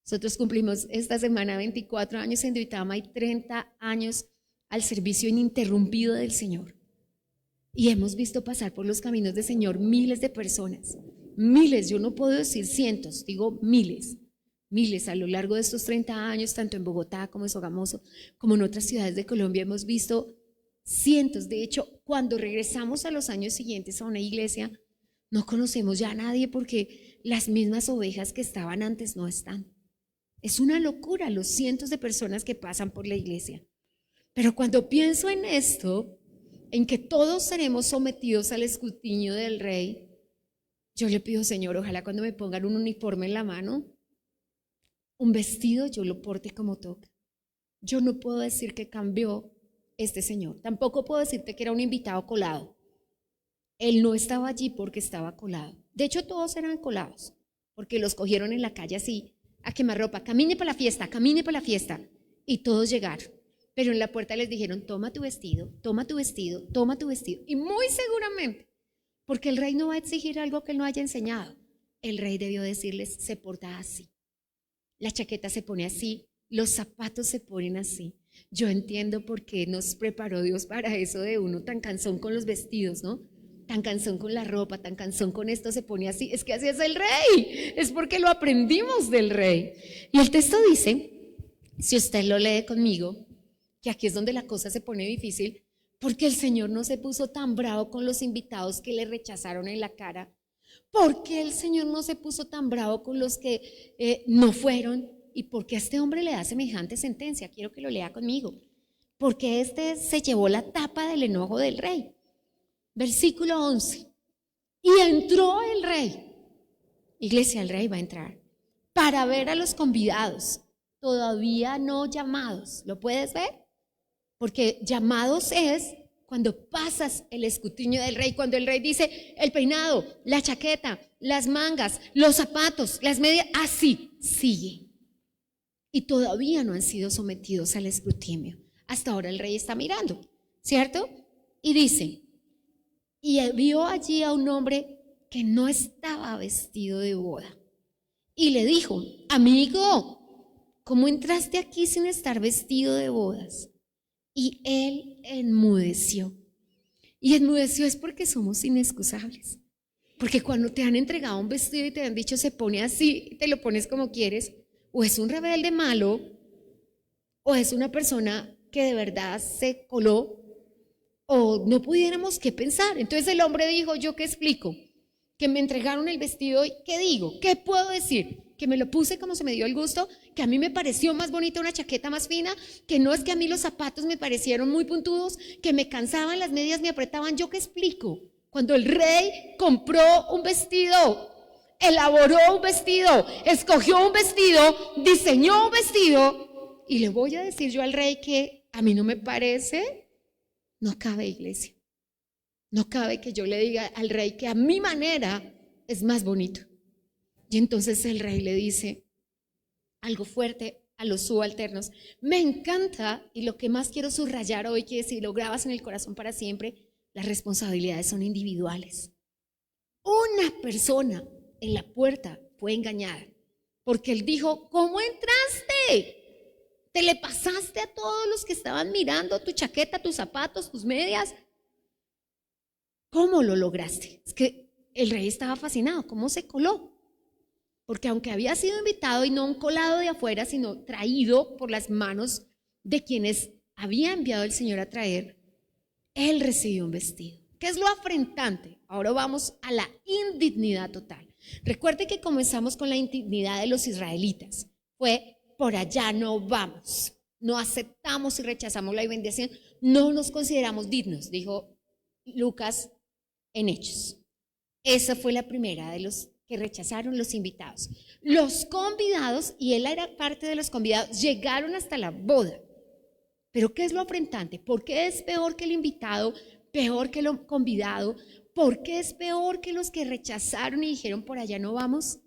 Nosotros cumplimos esta semana 24 años en Duitama y 30 años al servicio ininterrumpido del Señor. Y hemos visto pasar por los caminos del Señor miles de personas. Miles, yo no puedo decir cientos, digo miles. Miles a lo largo de estos 30 años, tanto en Bogotá como en Sogamoso, como en otras ciudades de Colombia, hemos visto cientos. De hecho, cuando regresamos a los años siguientes a una iglesia, no conocemos ya a nadie porque las mismas ovejas que estaban antes no están. Es una locura los cientos de personas que pasan por la iglesia. Pero cuando pienso en esto, en que todos seremos sometidos al escrutinio del rey, yo le pido, Señor, ojalá cuando me pongan un uniforme en la mano, un vestido, yo lo porte como toca. Yo no puedo decir que cambió este señor. Tampoco puedo decirte que era un invitado colado. Él no estaba allí porque estaba colado. De hecho, todos eran colados, porque los cogieron en la calle así, a quemarropa, camine para la fiesta, camine para la fiesta. Y todos llegaron. Pero en la puerta les dijeron, toma tu vestido, toma tu vestido, toma tu vestido. Y muy seguramente, porque el rey no va a exigir algo que él no haya enseñado, el rey debió decirles, se porta así. La chaqueta se pone así, los zapatos se ponen así. Yo entiendo por qué nos preparó Dios para eso de uno tan cansón con los vestidos, ¿no? Tan cansón con la ropa, tan cansón con esto, se pone así. Es que así es el rey, es porque lo aprendimos del rey. Y el texto dice, si usted lo lee conmigo, que aquí es donde la cosa se pone difícil, porque el Señor no se puso tan bravo con los invitados que le rechazaron en la cara. ¿Por qué el Señor no se puso tan bravo con los que no fueron? ¿Y por qué a este hombre le da semejante sentencia? Quiero que lo lea conmigo. Porque este se llevó la tapa del enojo del rey. Versículo 11. Y entró el rey. Iglesia, el rey va a entrar para ver a los convidados, todavía no llamados. ¿Lo puedes ver? Porque llamados es cuando pasas el escrutinio del rey, cuando el rey dice el peinado, la chaqueta, las mangas, los zapatos, las medias, así sigue. Y todavía no han sido sometidos al escrutinio. Hasta ahora el rey está mirando, ¿cierto? Y dice, y vio allí a un hombre que no estaba vestido de boda. Y le dijo, amigo, ¿cómo entraste aquí sin estar vestido de bodas? Y él enmudeció. Y enmudeció es porque somos inexcusables. Porque cuando te han entregado un vestido y te han dicho se pone así, te lo pones como quieres, o es un rebelde malo, o es una persona que de verdad se coló, o no pudiéramos qué pensar. Entonces el hombre dijo, ¿yo qué explico? Que me entregaron el vestido y ¿qué digo? ¿Qué puedo decir? Que me lo puse como se me dio el gusto, que a mí me pareció más bonita una chaqueta más fina, que no es que a mí los zapatos me parecieron muy puntudos, que me cansaban, las medias me apretaban. ¿Yo qué explico? Cuando el rey compró un vestido, elaboró un vestido, escogió un vestido, diseñó un vestido, y le voy a decir yo al rey que a mí no me parece, no cabe, iglesia. No cabe que yo le diga al rey que a mi manera es más bonito. Y entonces el rey le dice algo fuerte a los subalternos. Me encanta, y lo que más quiero subrayar hoy, que si lo grabas en el corazón para siempre, las responsabilidades son individuales. Una persona en la puerta fue engañada porque él dijo, ¿cómo entraste? ¿Te le pasaste a todos los que estaban mirando tu chaqueta, tus zapatos, tus medias? ¿Cómo lo lograste? Es que el rey estaba fascinado. ¿Cómo se coló? Porque aunque había sido invitado y no un colado de afuera, sino traído por las manos de quienes había enviado el Señor a traer, él recibió un vestido. ¿Qué es lo afrentante? Ahora vamos a la indignidad total. Recuerde que comenzamos con la indignidad de los israelitas. Fue, por allá no vamos. No aceptamos y rechazamos la bendición. No nos consideramos dignos, dijo Lucas en Hechos. Esa fue la primera de los que rechazaron, los invitados. Los convidados, y él era parte de los convidados, llegaron hasta la boda. Pero ¿qué es lo afrentante? ¿Por qué es peor que el invitado, peor que el convidado? ¿Por qué es peor que los que rechazaron y dijeron por allá no vamos?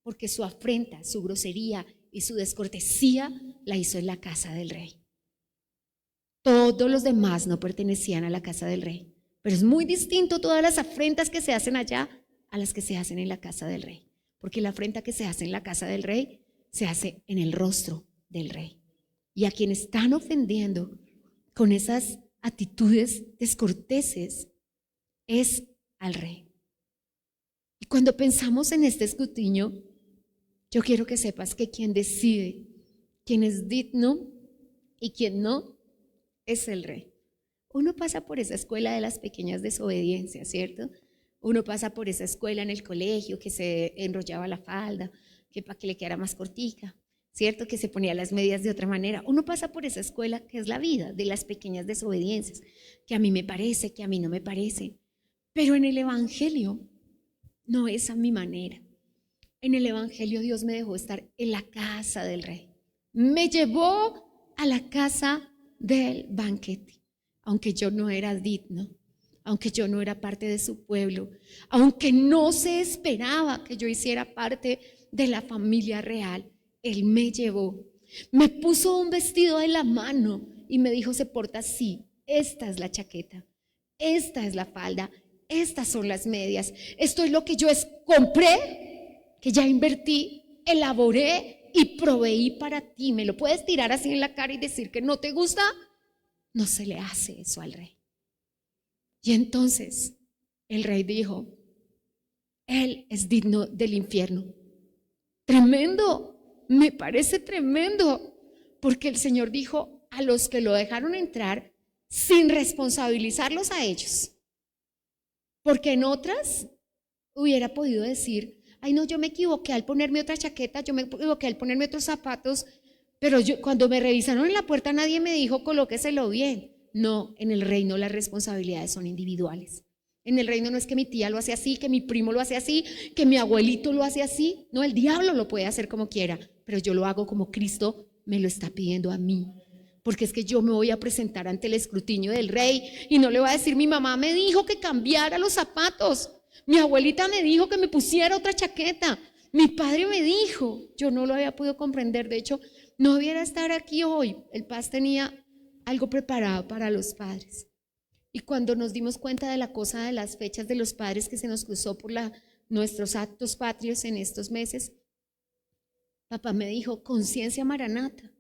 Porque su afrenta, su grosería y su descortesía la hizo en la casa del rey. Todos los demás no pertenecían a la casa del rey. Pero es muy distinto todas las afrentas que se hacen allá a las que se hacen en la casa del rey. Porque la afrenta que se hace en la casa del rey se hace en el rostro del rey. Y a quien están ofendiendo con esas actitudes descorteses es al rey. Y cuando pensamos en este escrutinio, yo quiero que sepas que quien decide quién es digno y quién no es el rey. Uno pasa por esa escuela de las pequeñas desobediencias, ¿cierto? Uno pasa por esa escuela en el colegio que se enrollaba la falda, que para que le quedara más cortica, ¿cierto? Que se ponía las medias de otra manera. Uno pasa por esa escuela que es la vida de las pequeñas desobediencias, que a mí me parece, que a mí no me parece. Pero en el Evangelio no es a mi manera. En el Evangelio Dios me dejó estar en la casa del rey. Me llevó a la casa del banquete. Aunque yo no era digno, aunque yo no era parte de su pueblo, aunque no se esperaba que yo hiciera parte de la familia real, Él me llevó, me puso un vestido de la mano y me dijo, se porta así, esta es la chaqueta, esta es la falda, estas son las medias, esto es lo que yo compré, que ya invertí, elaboré y proveí para ti. ¿Me lo puedes tirar así en la cara y decir que no te gusta? No se le hace eso al rey. Y entonces el rey dijo, él es digno del infierno. Tremendo, me parece tremendo, porque el Señor dijo a los que lo dejaron entrar sin responsabilizarlos a ellos. Porque en otras hubiera podido decir, ay no, yo me equivoqué al ponerme otra chaqueta, yo me equivoqué al ponerme otros zapatos, pero cuando me revisaron en la puerta nadie me dijo colóqueselo bien. No, en el reino las responsabilidades son individuales. En el reino no es que mi tía lo hace así, que mi primo lo hace así, que mi abuelito lo hace así. No, el diablo lo puede hacer como quiera, pero yo lo hago como Cristo me lo está pidiendo a mí. Porque es que yo me voy a presentar ante el escrutinio del rey y no le voy a decir, mi mamá me dijo que cambiara los zapatos, mi abuelita me dijo que me pusiera otra chaqueta, mi padre me dijo. Yo no lo había podido comprender. De hecho, no debiera estar aquí hoy. El Paz tenía algo preparado para los padres. Y cuando nos dimos cuenta de la cosa de las fechas de los padres que se nos cruzó por nuestros actos patrios en estos meses, papá me dijo, conciencia Maranata.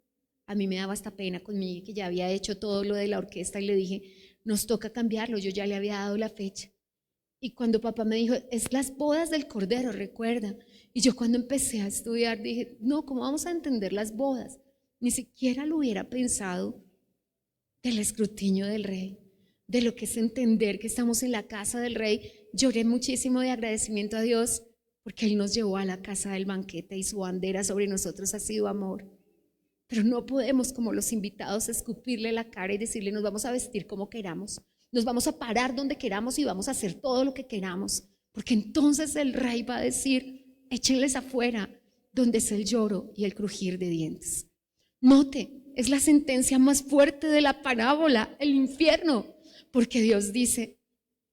A mí me daba hasta pena conmigo que ya había hecho todo lo de la orquesta y le dije, nos toca cambiarlo, yo ya le había dado la fecha. Y cuando papá me dijo, es las bodas del Cordero, recuerda. Y yo cuando empecé a estudiar dije, no, ¿cómo vamos a entender las bodas? Ni siquiera lo hubiera pensado del escrutinio del rey, de lo que es entender que estamos en la casa del rey. Lloré muchísimo de agradecimiento a Dios porque Él nos llevó a la casa del banquete y su bandera sobre nosotros ha sido amor. Pero no podemos, como los invitados, escupirle la cara y decirle, nos vamos a vestir como queramos, nos vamos a parar donde queramos y vamos a hacer todo lo que queramos, porque entonces el rey va a decir, échenles afuera, donde es el lloro y el crujir de dientes. Note, es la sentencia más fuerte de la parábola, el infierno, porque Dios dice,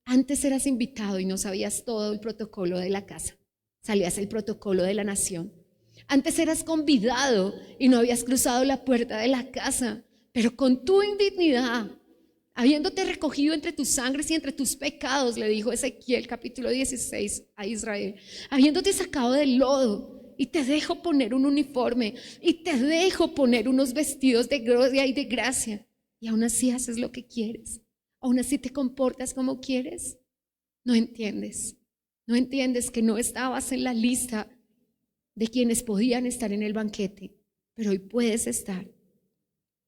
antes eras invitado y no sabías todo el protocolo de la casa, sabías el protocolo de la nación. Antes eras convidado y no habías cruzado la puerta de la casa, pero con tu indignidad, habiéndote recogido entre tus sangres y entre tus pecados, le dijo Ezequiel capítulo 16 a Israel, habiéndote sacado del lodo, y te dejo poner un uniforme, y te dejo poner unos vestidos de gloria y de gracia, y aún así haces lo que quieres, aún así te comportas como quieres. No entiendes que no estabas en la lista de quienes podían estar en el banquete, pero hoy puedes estar,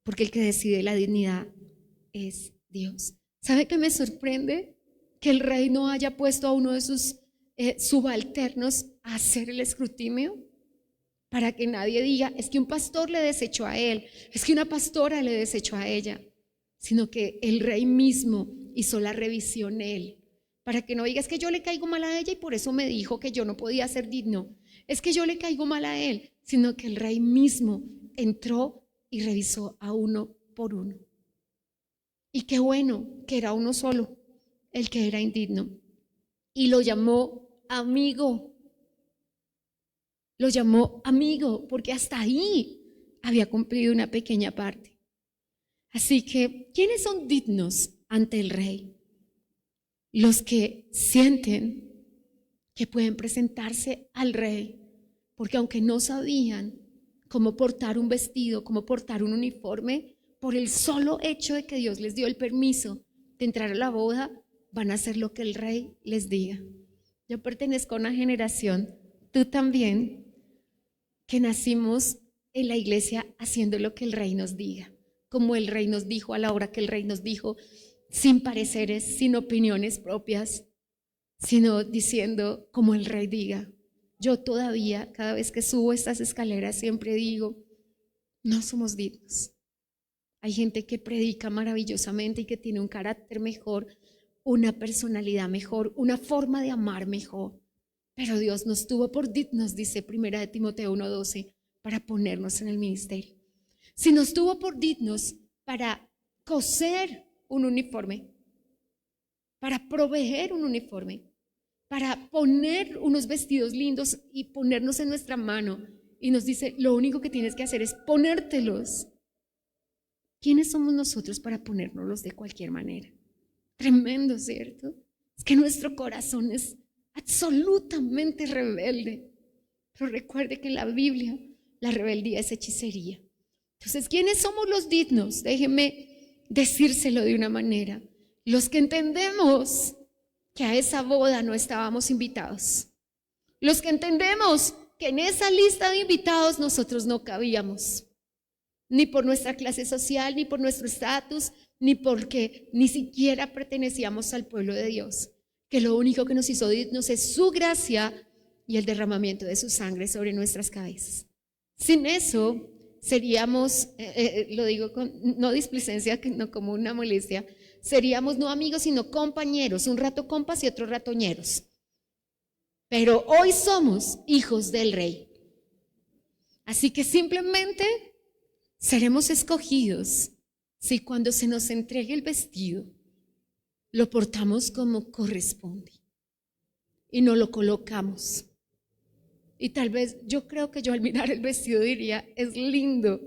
porque el que decide la dignidad es Dios. ¿Sabe qué me sorprende? Que el rey no haya puesto a uno de sus subalternos a hacer el escrutinio, para que nadie diga, es que un pastor le desechó a él, es que una pastora le desechó a ella, sino que el rey mismo hizo la revisión él, para que no digas que yo le caigo mal a ella y por eso me dijo que yo no podía ser digno. Es que yo le caigo mal a él, sino que el rey mismo entró y revisó a uno por uno. Y qué bueno que era uno solo el que era indigno. Y lo llamó amigo. Lo llamó amigo porque hasta ahí había cumplido una pequeña parte. Así que, ¿quiénes son dignos ante el rey? Los que sienten que pueden presentarse al rey, porque aunque no sabían cómo portar un vestido, cómo portar un uniforme, por el solo hecho de que Dios les dio el permiso de entrar a la boda, van a hacer lo que el rey les diga. Yo pertenezco a una generación, tú también, que nacimos en la iglesia haciendo lo que el rey nos diga, como el rey nos dijo, a la hora que el rey nos dijo, sin pareceres, sin opiniones propias, sino diciendo como el rey diga. Yo todavía, cada vez que subo estas escaleras, siempre digo, no somos dignos. Hay gente que predica maravillosamente y que tiene un carácter mejor, una personalidad mejor, una forma de amar mejor. Pero Dios nos tuvo por dignos, dice 1 Timoteo 1:12, para ponernos en el ministerio. Si nos tuvo por dignos para coser un uniforme, para proveer un uniforme, para poner unos vestidos lindos y ponernos en nuestra mano y nos dice, lo único que tienes que hacer es ponértelos. ¿Quiénes somos nosotros para ponérnoslos de cualquier manera? Tremendo, ¿cierto? Es que nuestro corazón es absolutamente rebelde. Pero recuerde que en la Biblia la rebeldía es hechicería. Entonces, ¿quiénes somos los dignos? Déjeme decírselo de una manera. Los que entendemos que a esa boda no estábamos invitados. Los que entendemos que en esa lista de invitados nosotros no cabíamos. Ni por nuestra clase social, ni por nuestro estatus, ni porque ni siquiera pertenecíamos al pueblo de Dios. Que lo único que nos hizo dignos es su gracia y el derramamiento de su sangre sobre nuestras cabezas. Sin eso seríamos, lo digo con no displicencia, no como una molestia, seríamos no amigos sino compañeros, un rato compas y otro rato ñeros. Pero hoy somos hijos del Rey. Así que simplemente seremos escogidos si cuando se nos entregue el vestido lo portamos como corresponde y no lo colocamos. Y tal vez yo creo que yo al mirar el vestido diría, es lindo.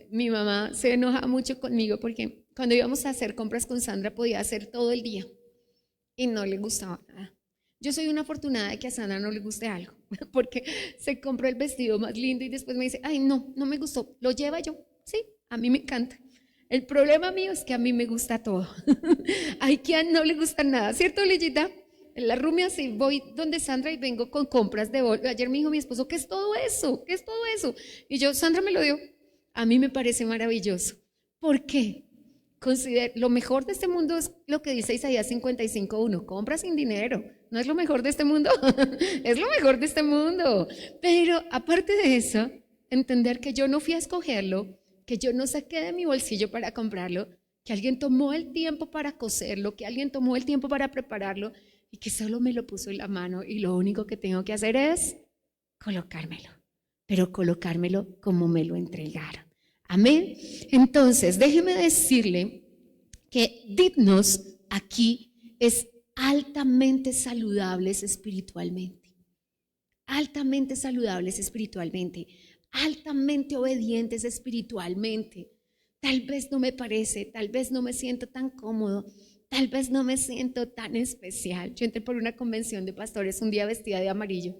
Mi mamá se enoja mucho conmigo porque cuando íbamos a hacer compras con Sandra podía hacer todo el día y no le gustaba nada. Yo soy una afortunada de que a Sandra no le guste algo, porque se compró el vestido más lindo y después me dice, ay no me gustó, ¿lo lleva yo? Sí, a mí me encanta. El problema mío es que a mí me gusta todo. Hay quien no le gusta nada, ¿cierto, Lillita? En la rumia sí voy donde Sandra y vengo con compras de bolsa. Ayer me dijo mi esposo, ¿qué es todo eso? ¿Qué es todo eso? Y yo, Sandra me lo dio. A mí me parece maravilloso. ¿Por qué? Lo mejor de este mundo es lo que dice Isaías 55:1, compra sin dinero. No es lo mejor de este mundo, es lo mejor de este mundo. Pero aparte de eso, entender que yo no fui a escogerlo, que yo no saqué de mi bolsillo para comprarlo, que alguien tomó el tiempo para coserlo, que alguien tomó el tiempo para prepararlo y que solo me lo puso en la mano y lo único que tengo que hacer es colocármelo, pero colocármelo como me lo entregaron. Amén. Entonces, déjeme decirle que dignos aquí es altamente saludables espiritualmente, altamente saludables espiritualmente, altamente obedientes espiritualmente. Tal vez no me parece, tal vez no me siento tan cómodo, tal vez no me siento tan especial. Yo entré por una convención de pastores un día vestida de amarillo.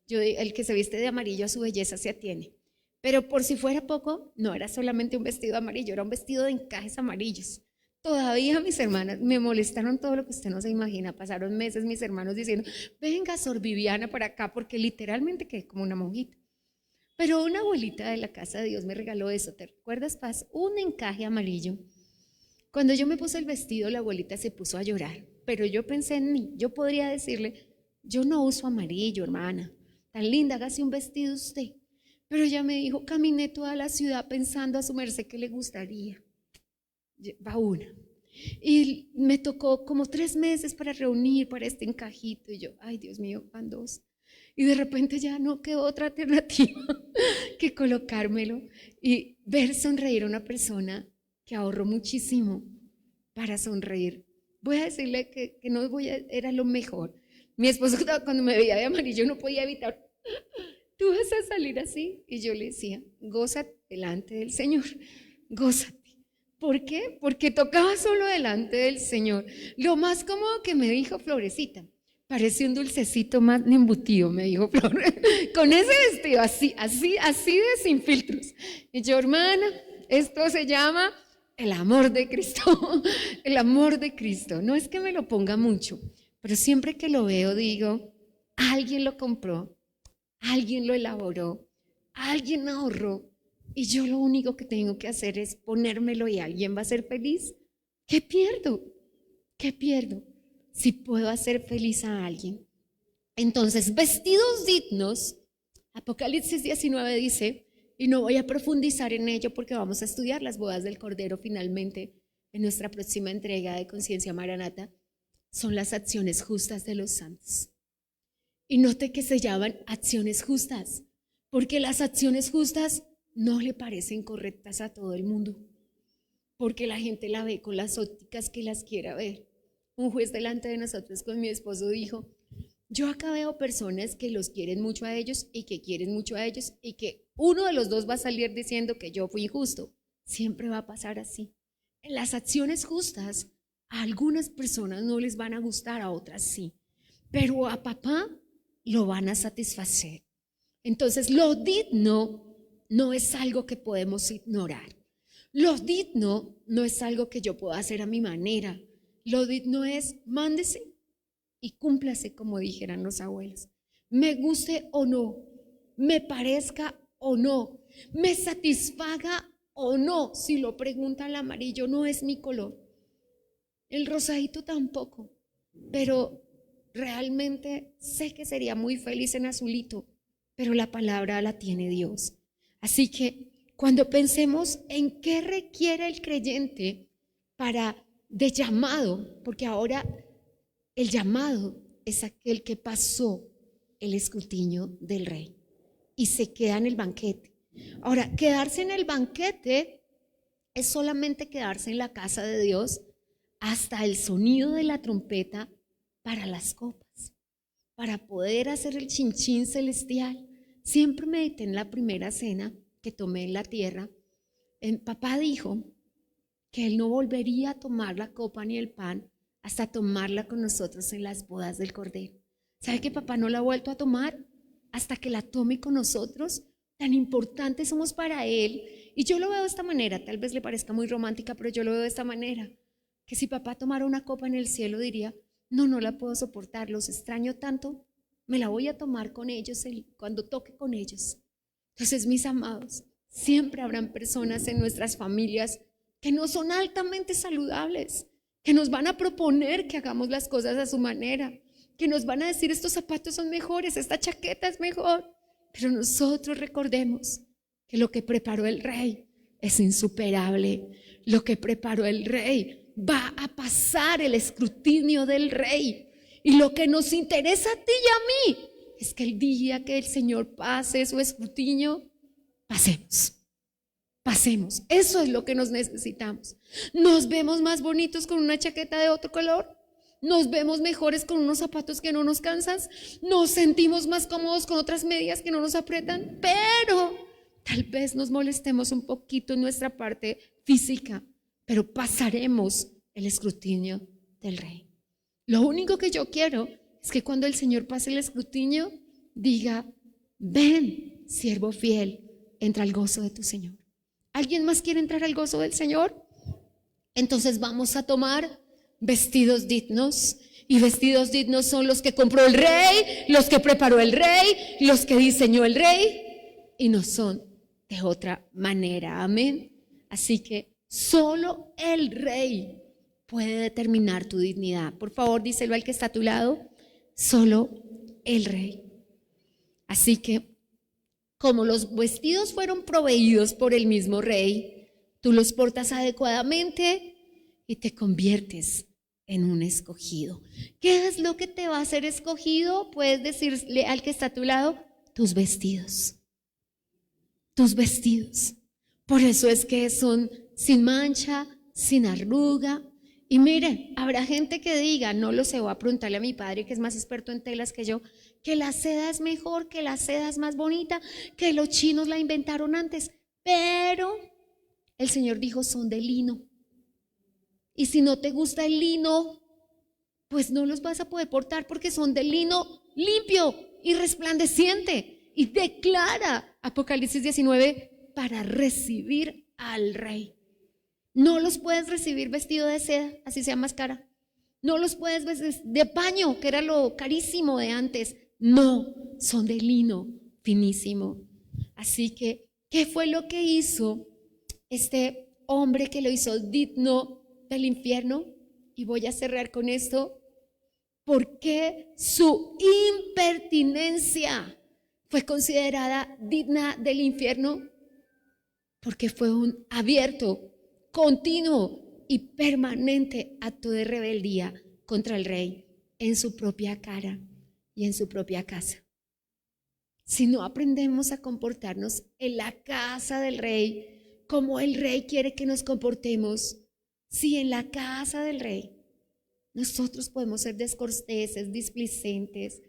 El que se viste de amarillo a su belleza se atiene. Pero por si fuera poco, no era solamente un vestido amarillo, era un vestido de encajes amarillos. Todavía mis hermanas me molestaron todo lo que usted no se imagina. Pasaron meses mis hermanos diciendo, venga, Sor Viviana para acá, porque literalmente quedé como una monjita. Pero una abuelita de la casa de Dios me regaló eso, ¿te recuerdas, Paz? Un encaje amarillo. Cuando yo me puse el vestido, la abuelita se puso a llorar, pero yo pensé en mí. Yo podría decirle, yo no uso amarillo, hermana, tan linda, hágase un vestido usted. Pero ella me dijo, caminé toda la ciudad pensando a su merced que le gustaría. Va una. Y me tocó como 3 meses para reunir para este encajito. Y yo, ay Dios mío, van 2. Y de repente ya no quedó otra alternativa que colocármelo y ver sonreír a una persona que ahorró muchísimo para sonreír. Voy a decirle que no era lo mejor. Mi esposo cuando me veía de amarillo no podía evitar, tú vas a salir así. Y yo le decía, gózate delante del Señor, gózate. ¿Por qué? Porque tocaba solo delante del Señor. Lo más cómodo que me dijo Florecita, parece un dulcecito más embutido, me dijo Flor, con ese vestido así de sin filtros. Y yo, hermana, esto se llama el amor de Cristo, el amor de Cristo. No es que me lo ponga mucho, pero siempre que lo veo digo, alguien lo compró, alguien lo elaboró, alguien ahorró y yo lo único que tengo que hacer es ponérmelo y alguien va a ser feliz. ¿Qué pierdo? ¿Qué pierdo si puedo hacer feliz a alguien? Entonces, vestidos dignos, Apocalipsis 19 dice, y no voy a profundizar en ello porque vamos a estudiar las bodas del Cordero finalmente en nuestra próxima entrega de Conciencia Maranata, son las acciones justas de los santos. Y note que se llaman acciones justas, porque las acciones justas no le parecen correctas a todo el mundo, porque la gente la ve con las ópticas que las quiera ver. Un juez delante de nosotros con mi esposo dijo, Yo acá veo personas que los quieren mucho a ellos y que quieren mucho a ellos y que uno de los dos va a salir diciendo que yo fui injusto. Siempre va a pasar así. En las acciones justas, a algunas personas no les van a gustar, a otras sí. Pero a papá lo van a satisfacer. Entonces, lo digno no es algo que podemos ignorar. Lo digno no es algo que yo pueda hacer a mi manera. Lo digno es, mándese y cúmplase, como dijeran los abuelos. Me guste o no, me parezca o no, me satisfaga o no. Si lo pregunta, el amarillo no es mi color, el rosadito tampoco, pero realmente sé que sería muy feliz en azulito, pero la palabra la tiene Dios. Así que cuando pensemos en qué requiere el creyente de llamado, porque ahora el llamado es aquel que pasó el escrutinio del rey y se queda en el banquete. Ahora, quedarse en el banquete es solamente quedarse en la casa de Dios hasta el sonido de la trompeta para las copas, para poder hacer el chinchín celestial. Siempre medité en la primera cena que tomé en la tierra. Papá dijo que él no volvería a tomar la copa ni el pan hasta tomarla con nosotros en las bodas del Cordero. ¿Sabe que papá no la ha vuelto a tomar hasta que la tome con nosotros? Tan importantes somos para él. Y yo lo veo de esta manera, tal vez le parezca muy romántica, pero yo lo veo de esta manera, que si papá tomara una copa en el cielo diría, no la puedo soportar, los extraño tanto, me la voy a tomar con ellos cuando toque con ellos. Entonces, mis amados, siempre habrán personas en nuestras familias que no son altamente saludables, que nos van a proponer que hagamos las cosas a su manera, que nos van a decir estos zapatos son mejores, esta chaqueta es mejor, pero nosotros recordemos que lo que preparó el rey es insuperable. Lo que preparó el rey va a pasar el escrutinio del rey, y lo que nos interesa a ti y a mí es que el día que el Señor pase su escrutinio, pasemos. Eso es lo que nos necesitamos. Nos vemos más bonitos con una chaqueta de otro color, nos vemos mejores con unos zapatos que no nos cansan, nos sentimos más cómodos con otras medias que no nos aprietan, pero tal vez nos molestemos un poquito en nuestra parte física, pero pasaremos el escrutinio del rey. Lo único que yo quiero es que cuando el Señor pase el escrutinio, diga, ven, siervo fiel, entra al gozo de tu Señor. ¿Alguien más quiere entrar al gozo del Señor? Entonces vamos a tomar vestidos dignos, y vestidos dignos son los que compró el rey, los que preparó el rey, los que diseñó el rey, y no son de otra manera. Amén. Así que solo el rey puede determinar tu dignidad. Por favor, díselo al que está a tu lado, solo el rey. Así que como los vestidos fueron proveídos por el mismo rey, tú los portas adecuadamente y te conviertes en un escogido. ¿Qué es lo que te va a hacer escogido? Puedes decirle al que está a tu lado, tus vestidos. Tus vestidos. Por eso es que son sin mancha, sin arruga. Y mire, habrá gente que diga, no lo sé, voy a preguntarle a mi padre que es más experto en telas que yo, que la seda es mejor, que la seda es más bonita, que los chinos la inventaron antes. Pero el Señor dijo, son de lino. Y si no te gusta el lino, pues no los vas a poder portar porque son de lino limpio y resplandeciente. Y declara Apocalipsis 19 para recibir al rey. No los puedes recibir vestido de seda, así sea más cara. No los puedes vestir de paño, que era lo carísimo de antes. No, son de lino finísimo. Así que, ¿qué fue lo que hizo este hombre que lo hizo digno del infierno? Y voy a cerrar con esto. Porque su impertinencia fue considerada digna del infierno, porque fue un abierto, continuo y permanente acto de rebeldía contra el rey en su propia cara y en su propia casa. Si no aprendemos a comportarnos en la casa del rey como el rey quiere que nos comportemos, si en la casa del rey nosotros podemos ser descorteses, displicentes,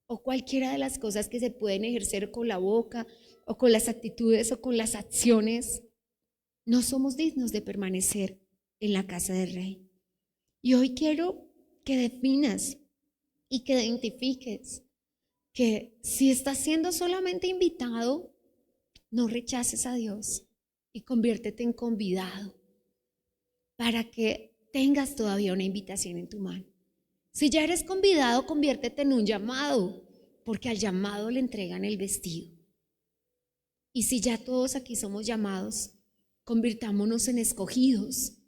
o cualquiera de las cosas que se pueden ejercer con la boca o con las actitudes o con las acciones, no somos dignos de permanecer en la casa del Rey. Y hoy quiero que definas y que identifiques que si estás siendo solamente invitado, no rechaces a Dios y conviértete en convidado para que tengas todavía una invitación en tu mano. Si ya eres convidado, conviértete en un llamado, porque al llamado le entregan el vestido. Y si ya todos aquí somos llamados, convirtámonos en escogidos,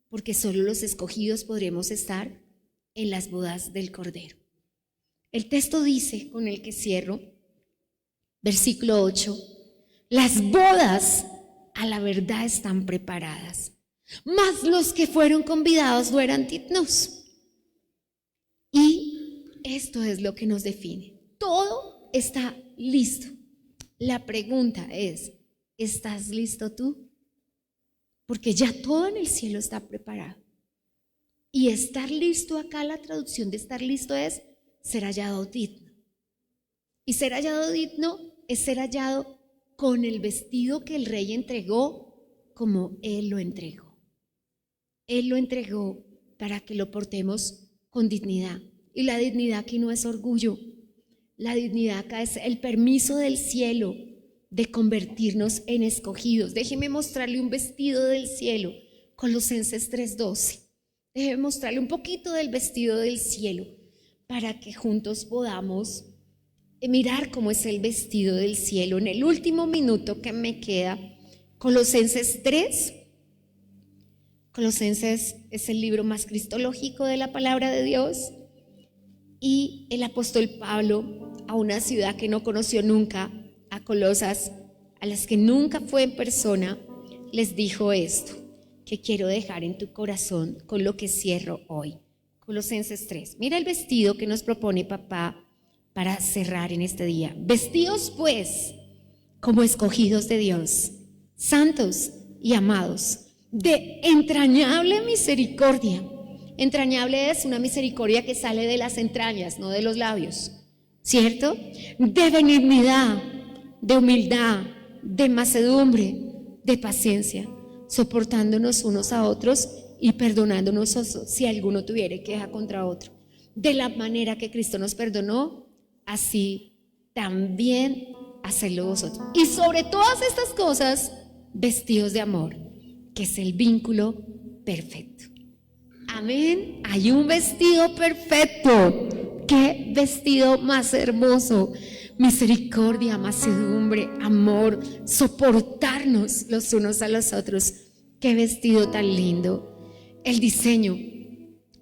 porque solo los escogidos podremos estar en las bodas del Cordero. El texto dice, con el que cierro, versículo 8, las bodas a la verdad están preparadas, mas los que fueron convidados no eran dignos. Y esto es lo que nos define. Todo está listo. La pregunta es, ¿estás listo tú? Porque ya todo en el cielo está preparado. Y estar listo acá, la traducción de estar listo es ser hallado digno. Y ser hallado digno es ser hallado con el vestido que el Rey entregó como Él lo entregó. Él lo entregó para que lo portemos con dignidad. Y la dignidad aquí no es orgullo. La dignidad acá es el permiso del cielo de convertirnos en escogidos. Déjeme mostrarle un vestido del cielo. Colosenses 3:12. Déjeme mostrarle un poquito del vestido del cielo para que juntos podamos mirar cómo es el vestido del cielo. En el último minuto que me queda, Colosenses 3. Colosenses es el libro más cristológico de la palabra de Dios. Y el apóstol Pablo, a una ciudad que no conoció nunca, a Colosas, a las que nunca fue en persona, les dijo esto, que quiero dejar en tu corazón con lo que cierro hoy. Colosenses 3. Mira el vestido que nos propone papá para cerrar en este día. Vestidos pues como escogidos de Dios, santos y amados, de entrañable misericordia. Entrañable es una misericordia que sale de las entrañas, no de los labios, ¿cierto? De benignidad, de humildad, de mansedumbre, de paciencia, soportándonos unos a otros y perdonándonos si alguno tuviere queja contra otro. De la manera que Cristo nos perdonó, así también hacedlo vosotros. Y sobre todas estas cosas, vestidos de amor, que es el vínculo perfecto. Amén. Hay un vestido perfecto. Qué vestido más hermoso. Misericordia, mansedumbre, amor, soportarnos los unos a los otros. Qué vestido tan lindo. El diseño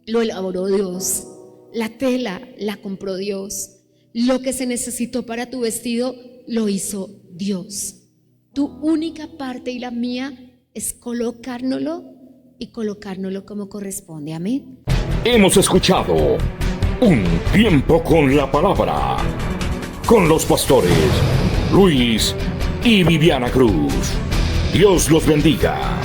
lo elaboró Dios. La tela la compró Dios. Lo que se necesitó para tu vestido lo hizo Dios. Tu única parte y la mía es colocárnoslo y colocárnoslo como corresponde. Amén. Hemos escuchado Un Tiempo con la Palabra con los pastores Luis y Viviana Cruz. Dios los bendiga.